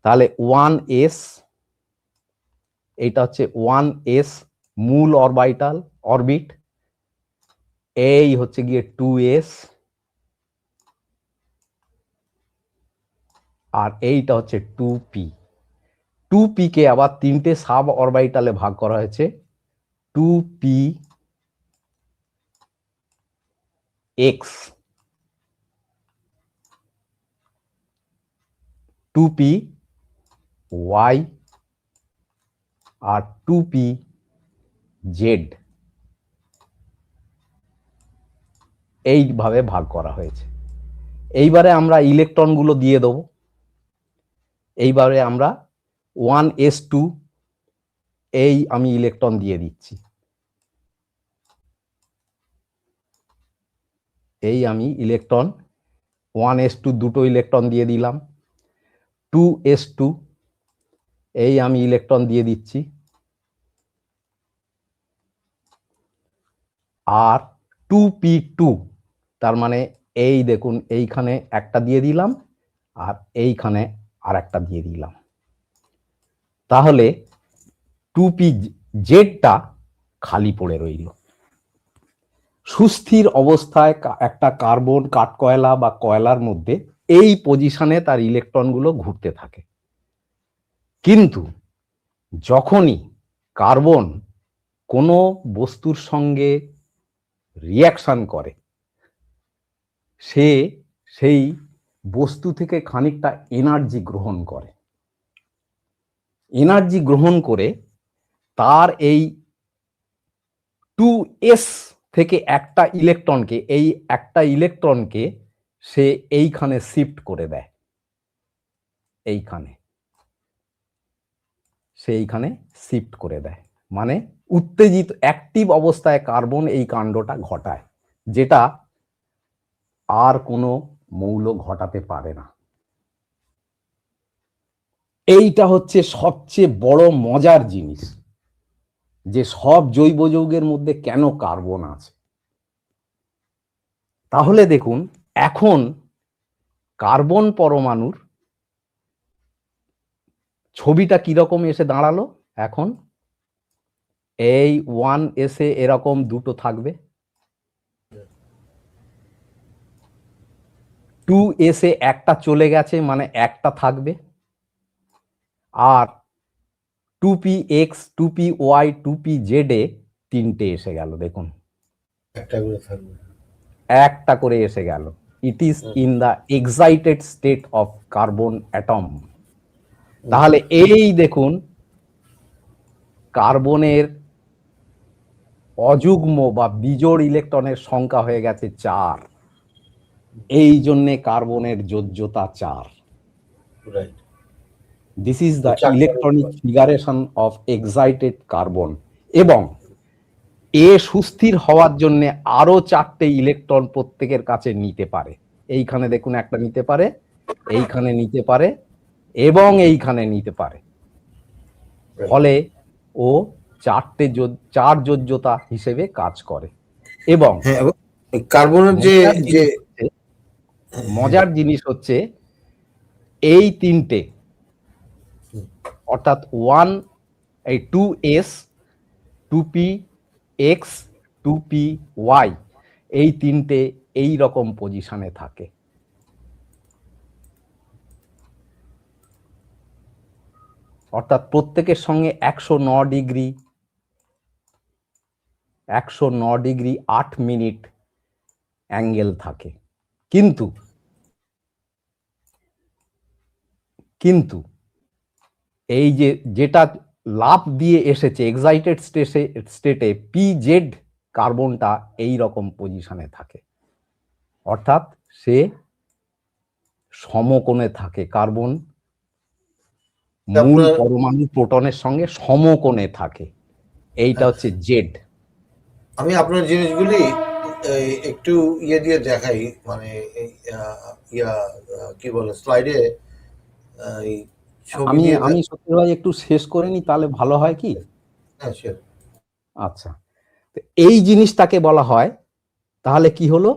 C: তাহলে 1s, এইটা হচ্ছে 1s মূল অরবিটাল, অরবিট, এই হচ্ছে গিয়ে 2s, আর এইটা হচ্ছে 2p। 2p কে আবার 3টে সাব অরবিটালে ভাগ করা হয়েছে, 2px, 2py আর 2pz, এইভাবে ভাগ করা হয়েছে। এইবারে আমরা ইলেকট্রন গুলো দিয়ে দেবো। এইবারে আমরা 1s2, এই আমি ইলেকট্রন দিয়ে দিচ্ছি, এই আমি ইলেকট্রন 1s2 দুটো ইলেকট্রন দিয়ে দিলাম। 2s2, এই আমি ইলেকট্রন দিয়ে দিচ্ছি। আর 2p2, তার মানে এই দেখুন এইখানে একটা দিয়ে দিলাম আর এইখানে আর একটা দিয়ে দিলাম, তাহলে 2pজেডটা খালি পড়ে রইল। সুস্থির অবস্থায় একটা কার্বন কাঠকয়লা বা কয়লার মধ্যে এই পজিশনে তার ইলেকট্রনগুলো ঘুরতে থাকে, কিন্তু যখনই কার্বন কোনো বস্তুর সঙ্গে রিয়াকশন করে, সে সেই বস্তু থেকে খানিকটা এনার্জি গ্রহণ করে, এনার্জি গ্রহণ করে তার এই 2s থেকে একটা ইলেকট্রনকে সে এইখানে শিফট করে দেয়, এইখানে শিফট করে দেয়, মানে উত্তেজিত অ্যাক্টিভ অবস্থায় কার্বন এই কাণ্ডটা ঘটায়, যেটা আর কোনো মৌল ঘটাতে পারে না। এইটা হচ্ছে সবচেয়ে বড় মজার জিনিস, যে সব জৈব যৌগের মধ্যে কেন কার্বন আছে। তাহলে দেখুন এখন কার্বন পরমাণুর ছবিটা কিরকম এসে দাঁড়ালো। এখন এই 1s এ এরকম দুটো থাকবে, 2s এ একটা চলে গেছে মানে একটা থাকবে, আর 2px 2py 2pz এ তিনটে এসে গেল, দেখুন একটা করে এসে গেল। It is in the excited state of carbon atom. তাহলে এই দেখুন কার্বনের অযুগ্ম বা বিজোড় ইলেকট্রনের সংখ্যা হয়ে গেছে 4, এই জন্যে কার্বনের যোজ্যতা 4। This is the electronic figuration of excited carbon. এবং এ সুস্থির হওয়ার জন্য আরো 4টে ইলেকট্রন প্রত্যেকের কাছে নিতে পারে। এইখানে দেখুন একটা নিতে পারে, এইখানে নিতে পারে এবং এইখানে নিতে পারে, ফলে ও 4 যোজ্যতা হিসেবে কাজ করে। এবং
A: কার্বনের যে
C: মজার জিনিস হচ্ছে এই তিনটে, অর্থাৎ 2s 2px 2py এই তিনটে এই রকম পজিশনে থাকে। অর্থাৎ প্রত্যেকের সঙ্গে 109 ডিগ্রি 8 মিনিট অ্যাঙ্গেল থাকে। কিন্তু এই যেটা লাফ দিয়ে এসেছে এক্সাইটেড স্টেটে পিজেড কার্বনটা এই রকম পজিশনে থাকে, অর্থাৎ সে সমকোণে থাকে। কার্বন মূল পরমাণু প্রোটনের সঙ্গে সমকোণে থাকে, এইটা হচ্ছে জেড।
A: আমি আপনার জিনিসগুলি একটু দিয়ে দেখাই, মানে কি বলে স্লাইডে
C: আমি সত্যি ভাই একটু শেষ করে নি, তাহলে ভালো হয় কি? আচ্ছা, এই জিনিসটাকে বলা হয়, তাহলে কি হলো,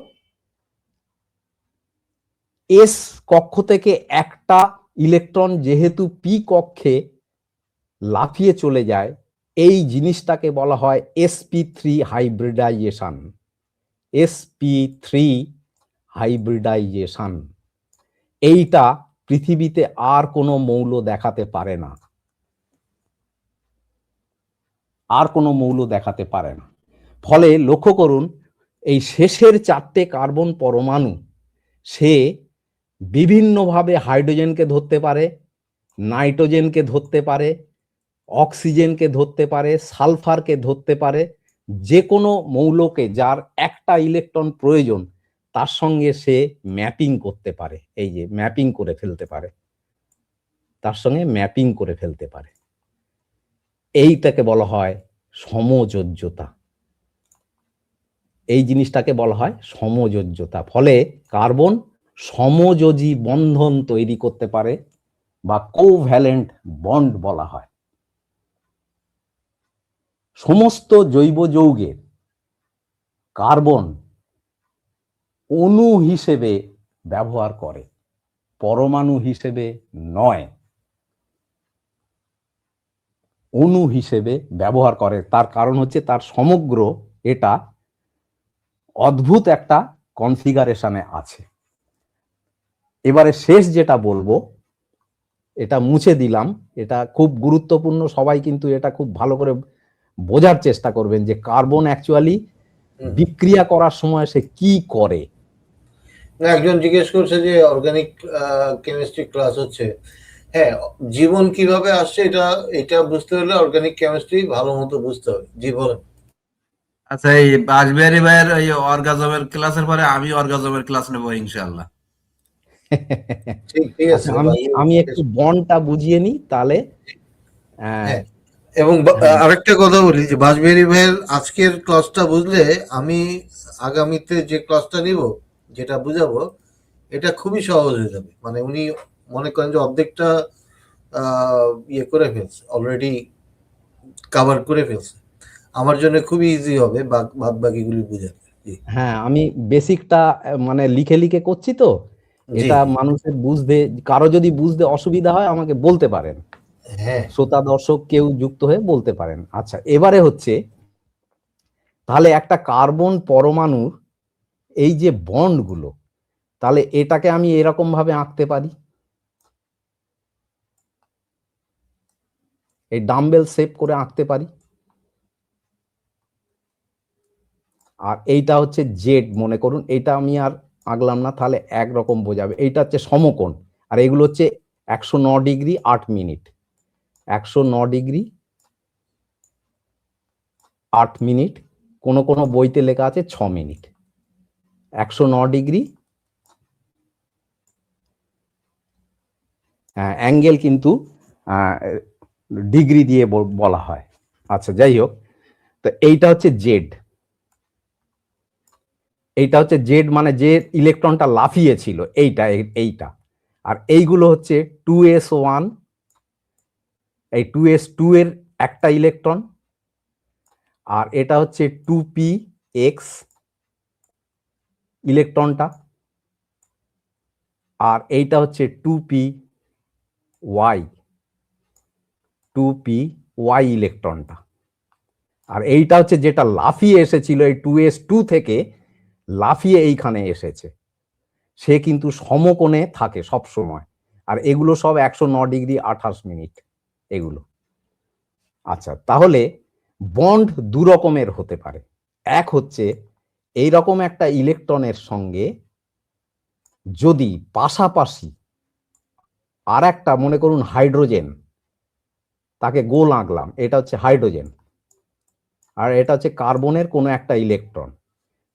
C: এস কক্ষ থেকে একটা ইলেকট্রন যেহেতু পি কক্ষে লাফিয়ে চলে যায়, এই জিনিসটাকে বলা হয় sp3 হাইব্রিডাইজেশন। sp3 হাইব্রিডাইজেশন এইটা পৃথিবীতে আর কোনো মৌল দেখাতে পারে না, ফলে লক্ষ্য করুন এই শেষের 4টে কার্বন পরমাণু সে বিভিন্নভাবে হাইড্রোজেনকে ধরতে পারে, নাইট্রোজেনকে ধরতে পারে, অক্সিজেনকে ধরতে পারে, সালফারকে ধরতে পারে, যে কোনো মৌলকে যার একটা ইলেকট্রন প্রয়োজন তার সঙ্গে সে ম্যাপিং করতে পারে, এই যে ম্যাপিং করে ফেলতে পারে, তার সঙ্গে ম্যাপিং করে ফেলতে পারে। এইটাকে বলা হয় সমযোজ্যতা, এই জিনিসটাকে বলা হয় সমযোজ্যতা। ফলে কার্বন সমযোজী বন্ধন তৈরি করতে পারে বা কোভ্যালেন্ট বন্ড বলা হয়। সমস্ত জৈব যৌগের কার্বন অণু হিসেবে ব্যবহার করে, পরমাণু হিসেবে নয়, অণু হিসেবে ব্যবহার করে। তার কারণ হচ্ছে তার সমগ্র এটা অদ্ভুত একটা কনফিগারেশনে আছে। এবারে শেষ যেটা বলবো, এটা মুছে দিলাম, এটা খুব গুরুত্বপূর্ণ, সবাই কিন্তু এটা খুব ভালো করে বোঝার চেষ্টা করবেন যে কার্বন অ্যাকচুয়ালি বিক্রিয়া করার সময় সে কি করে।
A: না, একজন জিজ্ঞেস করছে যে অর্গানিক কেমিস্ট্রি ক্লাস হচ্ছে। হ্যাঁ, জীবন কিভাবে আসছে এটা বুঝতে হলে অর্গানিক কেমিস্ট্রি ভালো মতো বুঝতে হবে জীবন।
D: আচ্ছা, এই বাজবিহারী ভাইয়ের এই অর্গাজমের ক্লাসের পরে আমি অর্গাজমের ক্লাস নেবো ইনশাআল্লাহ।
A: ঠিক
C: আচ্ছা,
A: আছে।
C: আমি একটু বন্ডটা বুঝিয়ে নিই তাহলে।
A: হ্যাঁ, এবং আরেকটা কথা বলি যে বাজবিহারী ভাইয়ের আজকের ক্লাসটা বুঝলে আমি আগামীতে যে ক্লাসটা নিব, যেটা বুঝাবো, এটা খুবই সহজ হয়ে যাবে। মানে উনি মনে করেন যে অর্ধেকটা ইয়ে করে ফেলছে, অলরেডি কভার করে ফেলছে। আমার জন্য খুবই ইজি হবে বাদ বাকিগুলি বুঝাতে।
C: হ্যাঁ, আমি বেসিকটা মানে লিখে লিখে করছি তো, এটা মানুষের বুঝতে, কারো যদি বুঝতে অসুবিধা হয় আমাকে বলতে পারেন,
A: হ্যাঁ,
C: শ্রোতা দর্শক কেউ যুক্ত হয়ে বলতে পারেন। আচ্ছা, এবারে হচ্ছে তাহলে একটা কার্বন পরমাণুর এই যে বন্ডগুলো, তাহলে এটাকে আমি এরকম ভাবে আঁকতে পারি, এই ডাম্বেল শেপ করে আঁকতে পারি। আর এইটা হচ্ছে জেড, মনে করুন, এইটা আমি আর আঁকলাম না, তাহলে একরকম বোঝাবে। এইটা হচ্ছে সমকোণ, আর এগুলো হচ্ছে 109 ডিগ্রি 8 মিনিট, 109 ডিগ্রি 8 মিনিট, কোন কোন বইতে লেখা আছে 6 মিনিট। 109 ডিগ্রি অ্যাঙ্গেল কিন্তু ডিগ্রি দিয়ে বলা হয়। আচ্ছা, যাই হোক, তো এইটা হচ্ছে জেড, এইটা হচ্ছে জেড মানে যে ইলেকট্রনটা লাফিয়েছিল এইটা। আর এইগুলো হচ্ছে 2s1, এই 2s2 এর একটা ইলেকট্রন, আর এটা হচ্ছে 2px ইলেকট্রনটা, আর এইটা হচ্ছে 2py ইলেকট্রনটা। আর এইটা হচ্ছে যেটা লাফিয়ে এসেছিল এই 2s2 থেকে লাফিয়ে এইখানে এসেছে, সে কিন্তু সমকোণে থাকে সব সময়। আর এগুলো সব 109 ডিগ্রি 28 মিনিট এগুলো। আচ্ছা, তাহলে বন্ড দু রকমের হতে পারে। এক হচ্ছে এইরকম একটা ইলেকট্রনের সঙ্গে যদি পাশাপাশি আর একটা, মনে করুন হাইড্রোজেন, তাকে গোল আঁকলাম, এটা হচ্ছে হাইড্রোজেন, আর এটা হচ্ছে কার্বনের কোনো একটা ইলেকট্রন,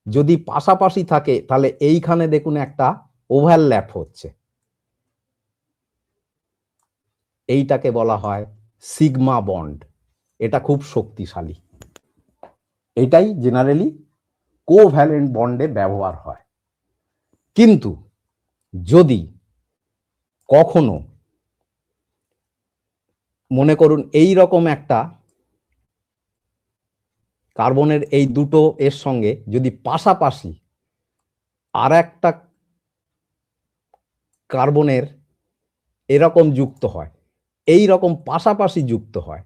C: যদি পাশাপাশি থাকে তাহলে এইখানে দেখুন একটা ওভারল্যাপ হচ্ছে, এইটাকে বলা হয় সিগমা বন্ড। এটা খুব শক্তিশালী, এটাই জেনারেলি কোভ্যালেন্ট বন্ডে ব্যবহার হয়। কিন্তু যদি কখনো মনে করুন এই রকম একটা কার্বনের এই দুটো এর সঙ্গে যদি পাশাপাশি আর একটা কার্বনের এরকম যুক্ত হয়, এই রকম পাশাপাশি যুক্ত হয়,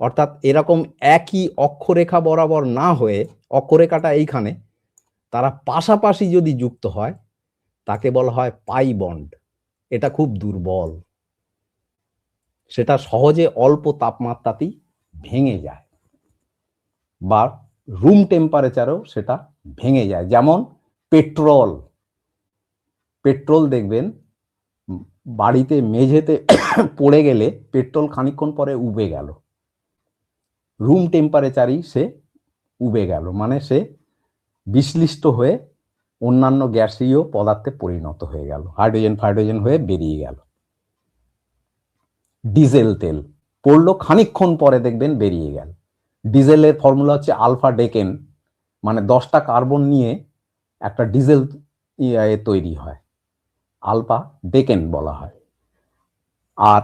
C: অর্থাৎ এরকম একই অক্ষরেখা বরাবর না হয়ে, অক্ষরেখাটা এইখানে, তারা পাশাপাশি যদি যুক্ত হয় তাকে বলা হয় পাই বন্ড। এটা খুব দুর্বল, সেটা সহজে অল্প তাপমাত্রাতেই ভেঙে যায়, বা রুম টেম্পারেচারেও সেটা ভেঙে যায়। যেমন পেট্রোল দেখবেন বাড়িতে মেঝেতে পড়ে গেলে পেট্রোল খানিকক্ষণ পরে উবে গেল, রুম টেম্পারেচারই সে উবে গেল, মানে সে বিশ্লিষ্ট হয়ে অন্যান্য গ্যাসীয় পদার্থে পরিণত হয়ে গেল, হাইড্রোজেন হয়ে বেরিয়ে গেল। ডিজেল তেল পড়লো, খানিকক্ষণ পরে দেখবেন বেরিয়ে গেল। ডিজেলের ফর্মুলা হচ্ছে আলফা ডেকেন, মানে 10টা কার্বন নিয়ে একটা ডিজেল তৈরি হয়, আলফা ডেকেন বলা হয়। আর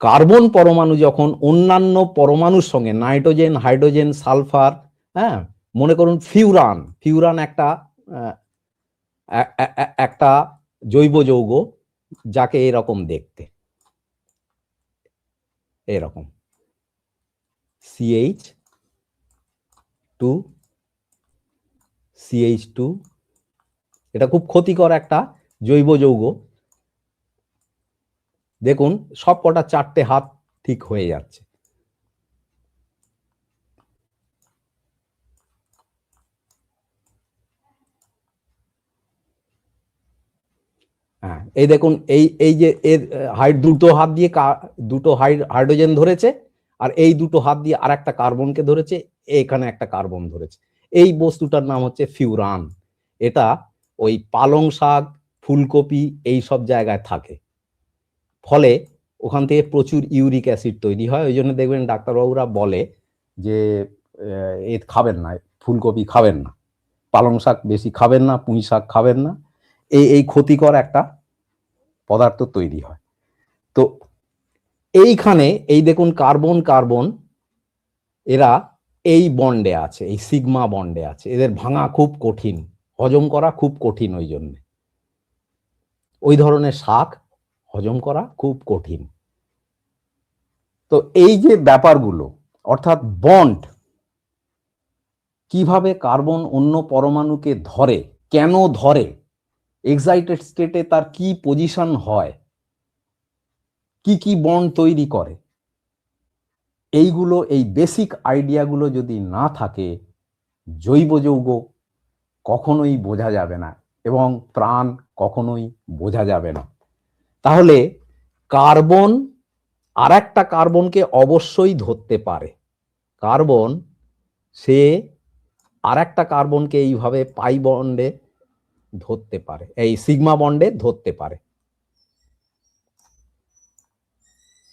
C: কার্বন পরমাণু যখন অন্যান্য পরমাণুর সঙ্গে নাইট্রোজেন, হাইড্রোজেন, সালফার, মনে করুন ফিউরান, ফিউরান একটা জৈব যৌগ, যাকে এরকম দেখতে, এরকম CH2 CH2, এটা খুব ক্ষতিকর একটা জৈব যৌগ। দেখুন সব কটা 4টে হাত ঠিক হয়ে যাচ্ছে। হ্যাঁ, এই দেখুন, এই যে এর দুটো হাত দিয়ে দুটো হাইড্রোজেন ধরেছে, আর এই দুটো হাত দিয়ে আর একটা কার্বনকে ধরেছে, এখানে একটা কার্বন ধরেছে। এই বস্তুটার নাম হচ্ছে ফিউরান। এটা ওই পালং শাক, ফুলকপি এই সব জায়গায় থাকে, ফলে ওখান থেকে প্রচুর ইউরিক অ্যাসিড তৈরি হয়। ওই জন্য দেখবেন ডাক্তারবাবুরা বলে যে এ খাবেন না, ফুলকপি খাবেন না, পালং শাক বেশি খাবেন না, পুঁই শাক খাবেন না, এই ক্ষতিকর একটা পদার্থ তৈরি হয়। তো এইখানে এই দেখুন কার্বন কার্বন এরা এই বন্ডে আছে, এই সিগমা বন্ডে আছে। এদের ভাঙা খুব কঠিন, হজম করা খুব কঠিন, ওই জন্য ওই ধরনের শাক হজম করা খুব কঠিন। তো এই যে ব্যাপারগুলো, অর্থাৎ বন্ড, কিভাবে কার্বন অন্য পরমাণুকে ধরে, কেন ধরে, এক্সাইটেড স্টেটে তার কি পজিশন হয়, কি কি বন্ড তৈরি করে, এইগুলো, এই বেসিক আইডিয়াগুলো যদি না থাকে, জৈব যৌগ কখনোই বোঝা যাবে না এবং প্রাণ কখনোই বোঝা যাবে না। তাহলে কার্বন আর একটা কার্বনকে অবশ্যই ধরতে পারে। কার্বন সে আর একটা কার্বনকে এইভাবে পাই বন্ডে ধরতে পারে, এই সিগমা বন্ডে ধরতে পারে।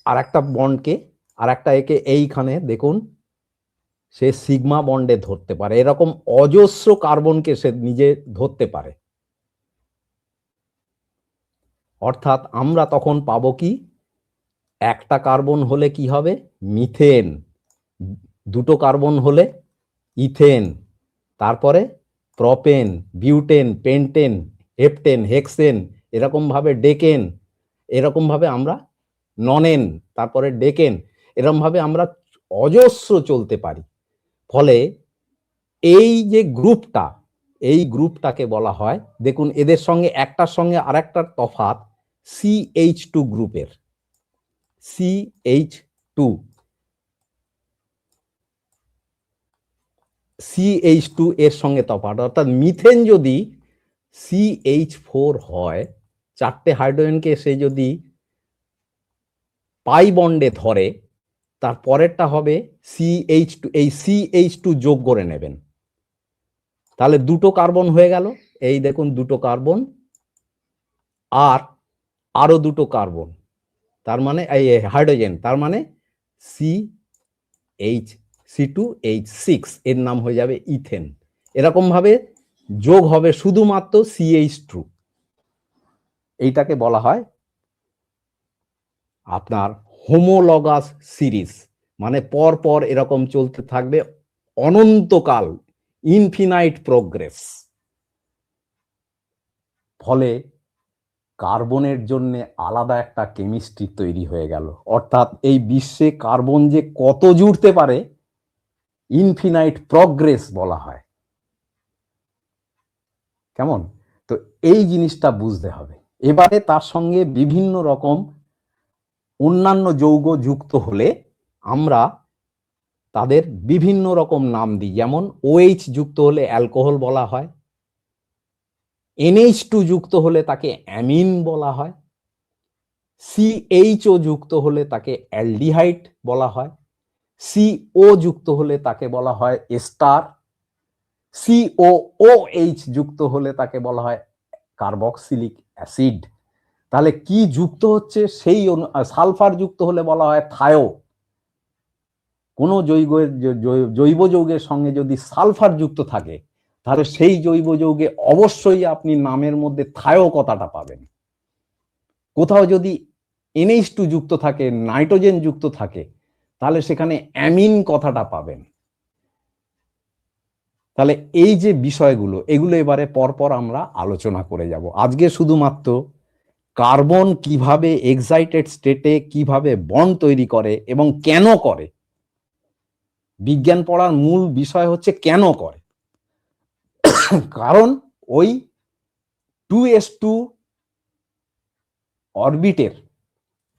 C: আর একটা বন্ডকে, আর একটা একে এইখানে দেখুন, সে সিগমা বন্ডে ধরতে পারে। এরকম অজস্র কার্বনকে সে নিজে ধরতে পারে। অর্থাৎ আমরা তখন পাবো কি, একটা কার্বন হলে কি হবে মিথেন, দুটো কার্বন হলে ইথেন, তারপরে propane, butane, pentane, heptane, hexane, এরকম ভাবে ডেকেন, এরকম ভাবে আমরা ননেন, তারপরে ডেকেন, এরকম ভাবে আমরা অজস্র চলতে পারি। ফলে এই যে গ্রুপটা, এই গ্রুপটাকে বলা হয়, দেখুন এদের সঙ্গে একটার সঙ্গে আরেকটার তফাৎ CH2 গ্রুপের, CH2 এর সঙ্গে তফাৎ। অর্থাৎ মিথেন যদি CH4 হয়, 4টে হাইড্রোজেনকে সে যদি পাই বন্ডে ধরে, তার পরেরটা হবে CH2, এই CH2 যোগ করে নেবেন, তাহলে দুটো কার্বন হয়ে গেল। এই দেখুন দুটো কার্বন আর আরো দুটো কার্বন, তার মানে এই হাইড্রোজেন, তার মানে C2H6, এর নাম হয়ে যাবে ইথেন। এরকম ভাবে যোগ হবে শুধুমাত্র CH2। এইটাকে বলা হয় আপনার হোমোলগাস সিরিজ, মানে পর পর এরকম চলতে থাকবে অনন্তকাল, ইনফিনাইট প্রোগ্রেস। ফলে কার্বনের জন্য আলাদা একটা কেমিস্ট্রি তৈরি হয়ে গেল। অর্থাৎ এই বিশ্বে কার্বন যে কত জুড়তে পারে, ইনফিনাইট প্রোগ্রেস বলা হয়। কেমন? তো এই জিনিসটা বুঝতে হবে। এবারে তার সঙ্গে বিভিন্ন রকম অন্যান্য যৌগ যুক্ত হলে আমরা তাদের বিভিন্ন রকম নাম দিই। যেমন OH যুক্ত হলে অ্যালকোহল বলা হয়, NH2 যুক্ত হলে তাকে অ্যামিন বলা হয়, CHO যুক্ত হলে তাকে অ্যালডিহাইড বলা হয়, CO যুক্ত হলে তাকে বলা হয় এস্টার, COOH যুক্ত হলে তাকে বলা হয় কার্বক্সিলিক অ্যাসিড। তাহলে কি যুক্ত হচ্ছে সেই সালফার যুক্ত হলে বলা হয় থায়ো। কোন জৈব যৌগের সঙ্গে যদি সালফার যুক্ত থাকে, তাহলে সেই জৈব যৌগে অবশ্যই আপনি নামের মধ্যে থায়ো কথাটা পাবেন। কোথাও যদি NH2 যুক্ত থাকে, নাইট্রোজেন যুক্ত থাকে, তাহলে সেখানে অ্যামিন কথাটা পাবেন। তাহলে এই যে বিষয়গুলো, এগুলো এবারে পরপর আমরা আলোচনা করে যাব। আজকে শুধুমাত্র কার্বন কিভাবে এক্সাইটেড স্টেটে কিভাবে বন্ড তৈরি করে এবং কেন করে, বিজ্ঞান পড়ার মূল বিষয় হচ্ছে কেন করে। কারণ ওই 2s2 অরবিটের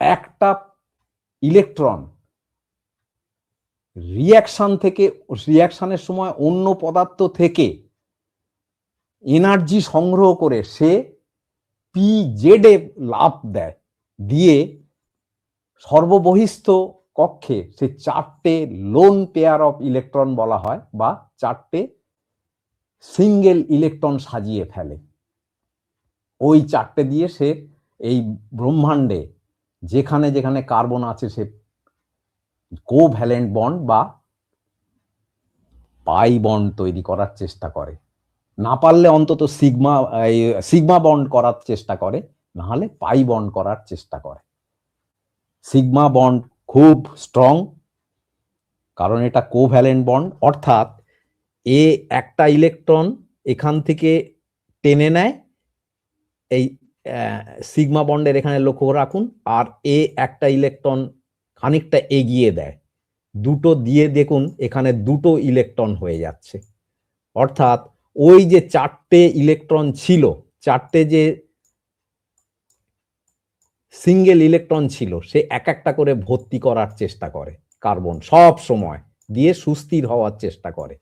C: একটা ইলেকট্রন রিয়াকশনের সময় অন্য পদার্থ থেকে এনার্জি সংগ্রহ করে সে pz এ লাফ দেয়, দিয়ে সর্ববহিস্থ কক্ষে সে 4টে লোন পেয়ার অফ ইলেকট্রন বলা হয়, বা 4টে সিঙ্গেল ইলেকট্রন সাজিয়ে ফেলে। ওই 4টে দিয়ে সে এই ব্রহ্মাণ্ডে যেখানে যেখানে কার্বন আছে সে কোভ্যালেন্ট বন্ড বা পাই বন্ড তৈরি করার চেষ্টা করে। না পারলে অন্তত সিগমা বন্ড করার চেষ্টা করে, না হলে পাই বন্ড করার চেষ্টা করে। সিগমা বন্ড খুব স্ট্রং, কারণ এটা কোভ্যালেন্ট বন্ড, অর্থাৎ এ একটা ইলেকট্রন এখান থেকে টেনে নেয়, এই সিগমা বন্ডের এখানে লক্ষ্য রাখুন, আর এ একটা ইলেকট্রন খানিকটা এগিয়ে দেয়, দুটো দিয়ে দেখুন এখানে দুটো ইলেকট্রন হয়ে যাচ্ছে। অর্থাৎ ওই যে 4টে ইলেকট্রন ছিল, 4টে যে সিঙ্গেল ইলেকট্রন ছিল, সে এক একটা করে ভর্তি করার চেষ্টা করে কার্বন, সব সময় দিয়ে সুস্থির হওয়ার চেষ্টা করে।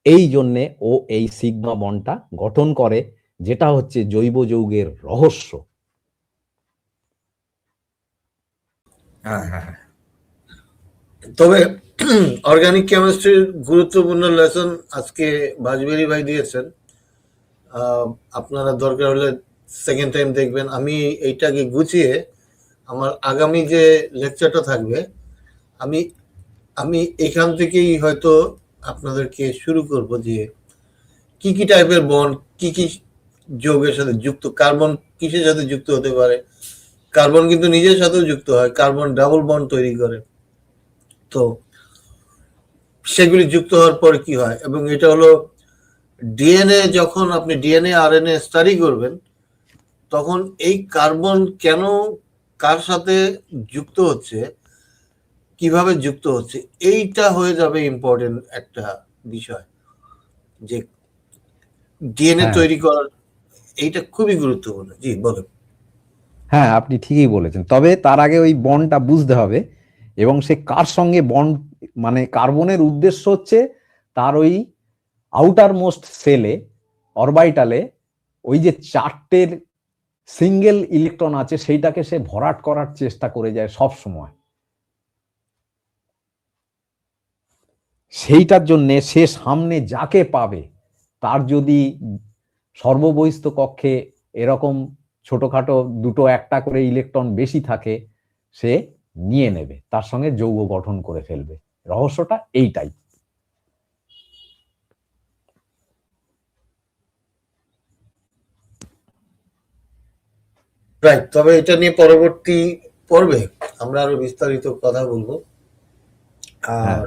C: এই জন্যে ও এই সিগমা বন্ডটা গঠন করে, যেটা হচ্ছে জৈব যৌগের রহস্য।
A: হ্যাঁ হ্যাঁ হ্যাঁ। তবে অর্গানিক কেমিস্ট্রির গুরুত্বপূর্ণ লেসন আজকে বাজবেরি ভাই দিয়েছেন। আপনারা দরকার হলে সেকেন্ড টাইম দেখবেন। আমি এইটাকে গুছিয়ে আমার আগামী যে লেকচারটা থাকবে, আমি আমি এখান থেকেই হয়তো আপনাদেরকে শুরু করব যে কি কি টাইপের বন্ড, কি কি যৌগের সাথে যুক্ত, কার্বন কিসের সাথে যুক্ত হতে পারে। কার্বন কিন্তু নিজের সাথেও যুক্ত হয়, কার্বন ডাবল বন্ড তৈরি করে। তো সেগুলি যুক্ত হওয়ার পর কি হয়, এবং এটা হলো ডিএনএ, যখন আপনি ডিএনএ আরএনএ স্টাডি করবেন তখন এই কার্বন কেন কার সাথে যুক্ত হচ্ছে, কিভাবে যুক্ত হচ্ছে, এইটা হয়ে যাবে ইম্পর্টেন্ট একটা বিষয়। যে ডিএনএ তৈরি করার এইটা খুবই গুরুত্বপূর্ণ। জি বলেন।
C: হ্যাঁ, আপনি ঠিকই বলেছেন। তবে তার আগে ওই বন্ডটা বুঝতে হবে, এবং সে কার সঙ্গে বন্ড, মানে কার্বনের উদ্দেশ্য হচ্ছে তার ওই আউটার মোস্ট সেলে, অরবাইটালে ওই যে 4টের সিঙ্গেল ইলেকট্রন আছে সেইটাকে সে ভরাট করার চেষ্টা করে যায় সব সময়। সেইটার জন্য সে সামনে যাকে পাবে তার যদি সর্ববহিস্থ কক্ষে এরকম ছোটখাটো দুটো একটা করে ইলেকট্রন বেশি থাকে, সে নিয়ে নেবে, তার সঙ্গে যৌগ গঠন করে ফেলবে। রহস্যটা এইটাই।
A: রাইট। তবে এটা নিয়ে পরবর্তী পর্বে আমরা আরো বিস্তারিত কথা বলবো। আর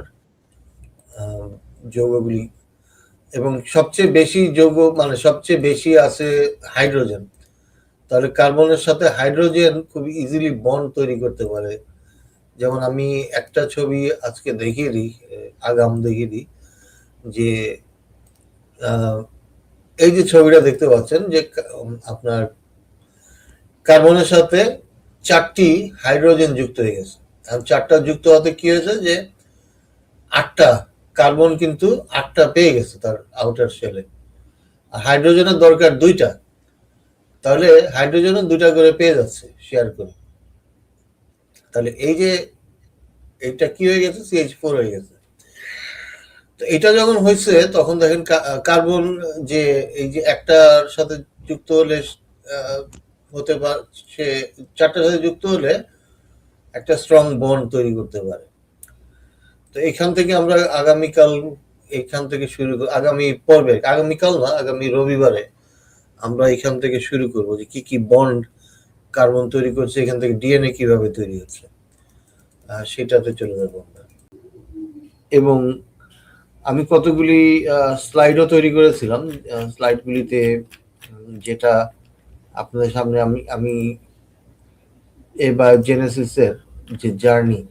A: যৌগগুলি, এবং সবচেয়ে বেশি যৌগ মানে সবচেয়ে বেশি আছে হাইড্রোজেন। তাহলে কার্বনের সাথে হাইড্রোজেন খুব ইজিলি বন্ড তৈরি করতে পারে। যেমন আমি একটা ছবি আজকে দেখিয়ে দিই, আগাম দেখিয়ে দিই, যে এই যে ছবিটা দেখতে পাচ্ছেন, যে আপনার কার্বনের সাথে 4টি হাইড্রোজেন যুক্ত হয়ে গেছে। আর 4টা যুক্ত হতে কি হয়েছে, যে 8টা কার্বন কিন্তু 8টা পেয়ে গেছে তার আউটার শেলে। আর হাইড্রোজেনের দরকার 2টা, তাহলে হাইড্রোজেনও 2টা করে পেয়ে যাচ্ছে শেয়ার করে। তাহলে এই যে এইটা কি হয়ে গেছে, CH4 হয়ে গেছে। তো এটা যখন হয়েছে তখন দেখেন কার্বন যে এই যে একটার সাথে যুক্ত হলে হতে পারে, সে 4টার সাথে যুক্ত হলে একটা স্ট্রং বন্ড তৈরি করতে পারে। তো এখান থেকে আমরা আগামীকাল এখান থেকে শুরু, আগামী পর্বে, আগামীকাল না, আগামী রবিবারে আমরা এখান থেকে শুরু করব যে কি কি বন্ড কার্বন তৈরি করছে, এখান থেকে ডিএনএ কিভাবে তৈরি হচ্ছে, সেটাতে চলে যাবো আমরা। এবং আমি কতগুলি স্লাইডও তৈরি করেছিলাম। স্লাইডগুলিতে যেটা আপনাদের সামনে আমি এই বায়োজেনেসিসের যে জার্নি,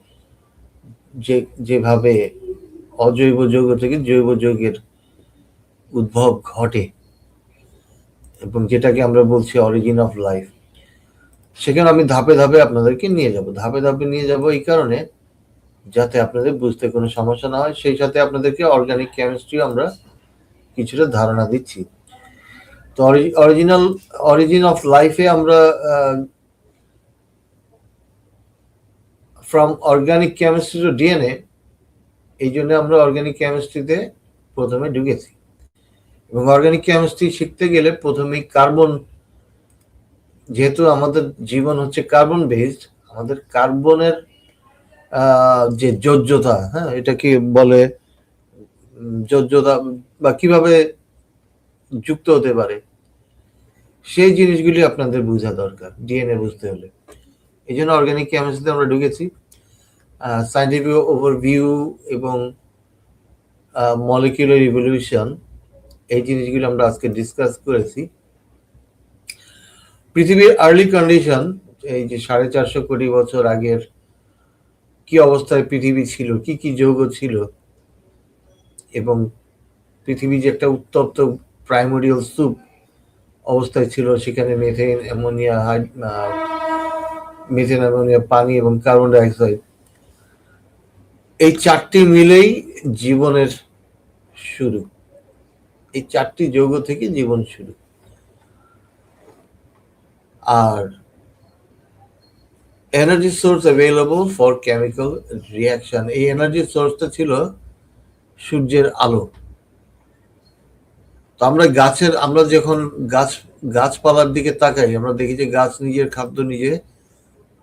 A: যেভাবে অজৈব যৌগ থেকে জৈব যৌগের উদ্ভব ঘটে এবং যেটাকে আমরা বলছি অরিজিন অফ লাইফ, সেখানে আমি ধাপে ধাপে আপনাদেরকে নিয়ে যাব এই কারণে যাতে আপনাদের বুঝতে কোনো সমস্যা না হয়। সেই সাথে আপনাদেরকে অর্গানিক কেমিস্ট্রি আমরা কিছুটা ধারণা দিচ্ছি। তো অরিজিন অফ লাইফে আমরা from organic chemistry to DNA, এই জন্য আমরা অর্গানিক কেমিস্ট্রিতে প্রথমে ঢুকেছি। এবং অর্গানিক কেমিস্ট্রি শিখতে গেলে প্রথমেই কার্বন, যেহেতু আমাদের জীবন হচ্ছে কার্বন বেসড, আমাদের কার্বনের যে যোজ্যতা, হ্যাঁ, এটাকে বলে যোজ্যতা বা কিভাবে যুক্ত হতে পারে, সেই জিনিসগুলি আপনাদের বোঝা দরকার ডিএনএ বুঝতে হলে। এই জন্য অর্গানিক কেমিস্ট্রিতে আমরা ঢুকেছি। সায়েন্টিফিক ওভারভিউ এবং মলিকিউলার ইভলিউশন, এই জিনিসগুলো আমরা আজকে ডিসকাস করেছি। পৃথিবীর আর্লি কন্ডিশন, এই যে 450 কোটি বছর আগের কি অবস্থায় পৃথিবী ছিল, কি কি যৌগ ছিল, এবং পৃথিবী যে একটা উত্তপ্ত প্রাইমোরিয়াল স্যুপ অবস্থায় ছিল, সেখানে মিথেন, অ্যামোনিয়া, পানি এবং কার্বন ডাইঅক্সাইড, এই চারটি মিলেই জীবনের শুরু। এই চারটি যৌগ থেকে জীবন শুরু। আর energy source available for chemical reaction, এই এনার্জি সোর্সটা ছিল সূর্যের আলো। তো আমরা যখন গাছপালার দিকে তাকাই, আমরা দেখি যে গাছ নিজের খাদ্য নিজে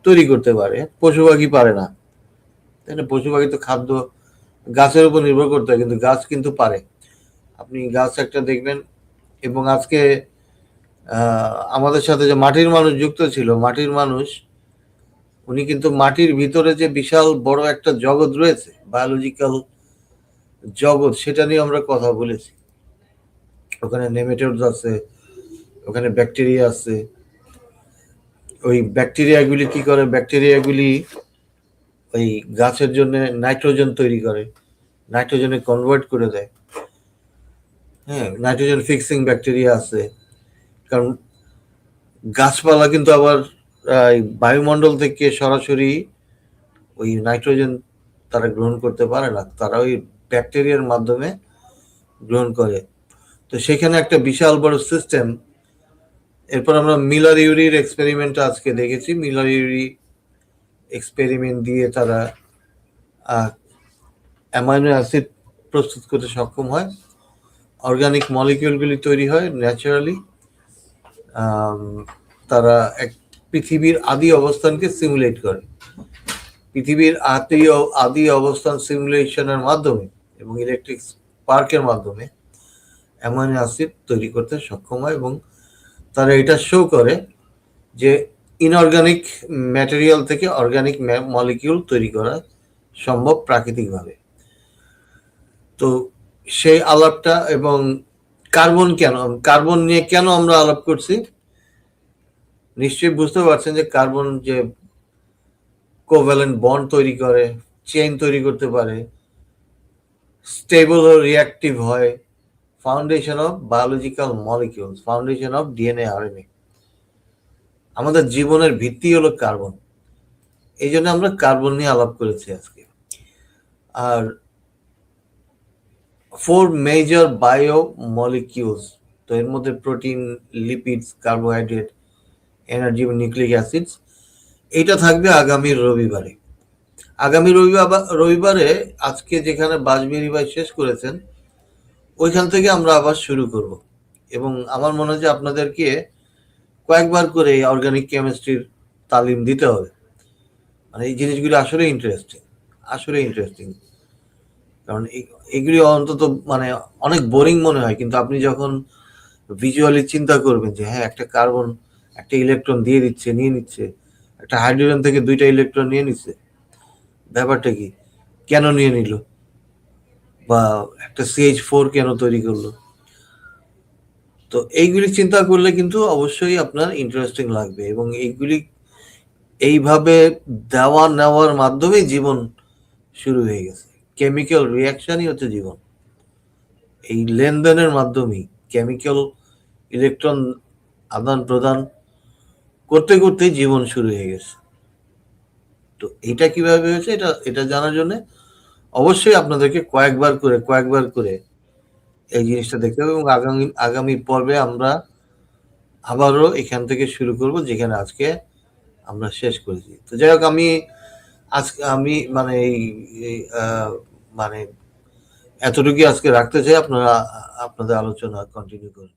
A: তৈরি করতে পারে, পশু পাখি পারে না, তাই না? পশু পাখি তো খাদ্য গাছের উপর নির্ভর করতে হয়, কিন্তু গাছ কিন্তু পারে। আপনি গাছ একটা দেখবেন। এবং আজকে আমাদের সাথে যে মাটির মানুষ যুক্ত ছিল, মাটির মানুষ, উনি কিন্তু মাটির ভিতরে যে বিশাল বড় একটা জগৎ রয়েছে, বায়োলজিক্যাল জগৎ, সেটা নিয়ে আমরা কথা বলেছি। ওখানে নেমেটোডস আছে, ওখানে ব্যাকটেরিয়া আছে। ওই ব্যাকটেরিয়াগুলি কি করে? ব্যাকটেরিয়াগুলি ওই গাছের জন্য নাইট্রোজেন তৈরি করে, নাইট্রোজেনে কনভার্ট করে দেয়। হ্যাঁ, নাইট্রোজেন ফিক্সিং ব্যাকটেরিয়া আছে। কারণ গাছপালা কিন্তু আবার বায়ুমণ্ডল থেকে সরাসরি ওই নাইট্রোজেন তারা গ্রহণ করতে পারে না, তারা ওই ব্যাকটেরিয়ার মাধ্যমে গ্রহণ করে। তো সেখানে একটা বিশাল বড় সিস্টেম। এরপর আমরা মিলার ইউরির এক্সপেরিমেন্ট আজকে দেখেছি। মিলার ইউরি এক্সপেরিমেন্ট দিয়ে তারা অ্যামাইনো অ্যাসিড প্রস্তুত করতে সক্ষম হয়, অর্গানিক মলিকিউলগুলি তৈরি হয় ন্যাচারালি। তারা পৃথিবীর আদি অবস্থানকে সিমুলেট করে। পৃথিবীর আদি অবস্থান সিমুলেশনের মাধ্যমে এবং ইলেকট্রিক স্পার্কের মাধ্যমে অ্যামাইনো অ্যাসিড তৈরি করতে সক্ষম হয়, এবং তারা এটা শো করে যে ইনঅর্গানিক ম্যাটেরিয়াল থেকে অর্গানিক মলিকিউল তৈরি করা সম্ভব প্রাকৃতিকভাবে। তো সেই আলাপটা, এবং কার্বন নিয়ে কেন আমরা আলাপ করছি, নিশ্চয়ই বুঝতে পারছেন যে কার্বন যে কোভ্যালেন্ট বন্ড তৈরি করে, চেইন তৈরি করতে পারে, স্টেবল ও রিঅ্যাক্টিভ হয়, foundation of biological molecules, foundation of DNA RNA. আমাদের জীবনের ভিত্তি হলো কার্বন। এই জন্য আমরা কার্বন নিয়ে আলাপ করেছি আজকে। আর 4 মেজর বায়ো মলিকিউলস, তো এর মধ্যে প্রোটিন, লিপিডস, কার্বোহাইড্রেট, এনার্জি এবং নিউক্লিক অ্যাসিডস, এইটা থাকবে আগামী রবিবারে। রবিবারে আজকে যেখানে বাজবেরি ভাই শেষ করেছেন, ওইখান থেকে আমরা আবার শুরু করব। এবং আমার মনে হয় যে আপনাদেরকে কয়েকবার করে এই অর্গানিক কেমিস্ট্রির তালিম দিতে হবে। মানে এই জিনিসগুলো আসলে ইন্টারেস্টিং। কারণ এগুলি অন্তত মানে অনেক বোরিং মনে হয়, কিন্তু আপনি যখন ভিজুয়ালি চিন্তা করবেন যে হ্যাঁ, একটা কার্বন একটা ইলেকট্রন নিয়ে নিচ্ছে, একটা হাইড্রোজেন থেকে 2টা ইলেকট্রন নিয়ে নিচ্ছে, ব্যাপারটা কি, কেন নিয়ে নিল, বা একটা CH4 কেন তৈরি করলো? তো এইগুলি চিন্তা করলে কিন্তু অবশ্যই আপনার ইন্টারেস্টিং লাগবে, এবং এইগুলি এইভাবে দেওয়া নেওয়ার মাধ্যমেই জীবন শুরু হয়ে গেছে। কেমিক্যাল রিয়াকশনই হচ্ছে জীবন। এই লেনদেনের মাধ্যমেই কেমিক্যাল ইলেকট্রন আদান প্রদান করতে করতেই জীবন শুরু হয়ে গেছে। তো এটা কিভাবে হয়েছে এটা জানার জন্য অবশ্যই আপনাদেরকে কয়েকবার করে এই জিনিসটা দেখতে হবে, এবং আগামী পর্বে আমরা আবারও এখান থেকে শুরু করব যেখানে আজকে আমরা শেষ করেছি। তো যাই হোক, আমি মানে মানে এতটুকুই আজকে রাখতে চাই। আপনারা আপনাদের আলোচনা কন্টিনিউ করুন।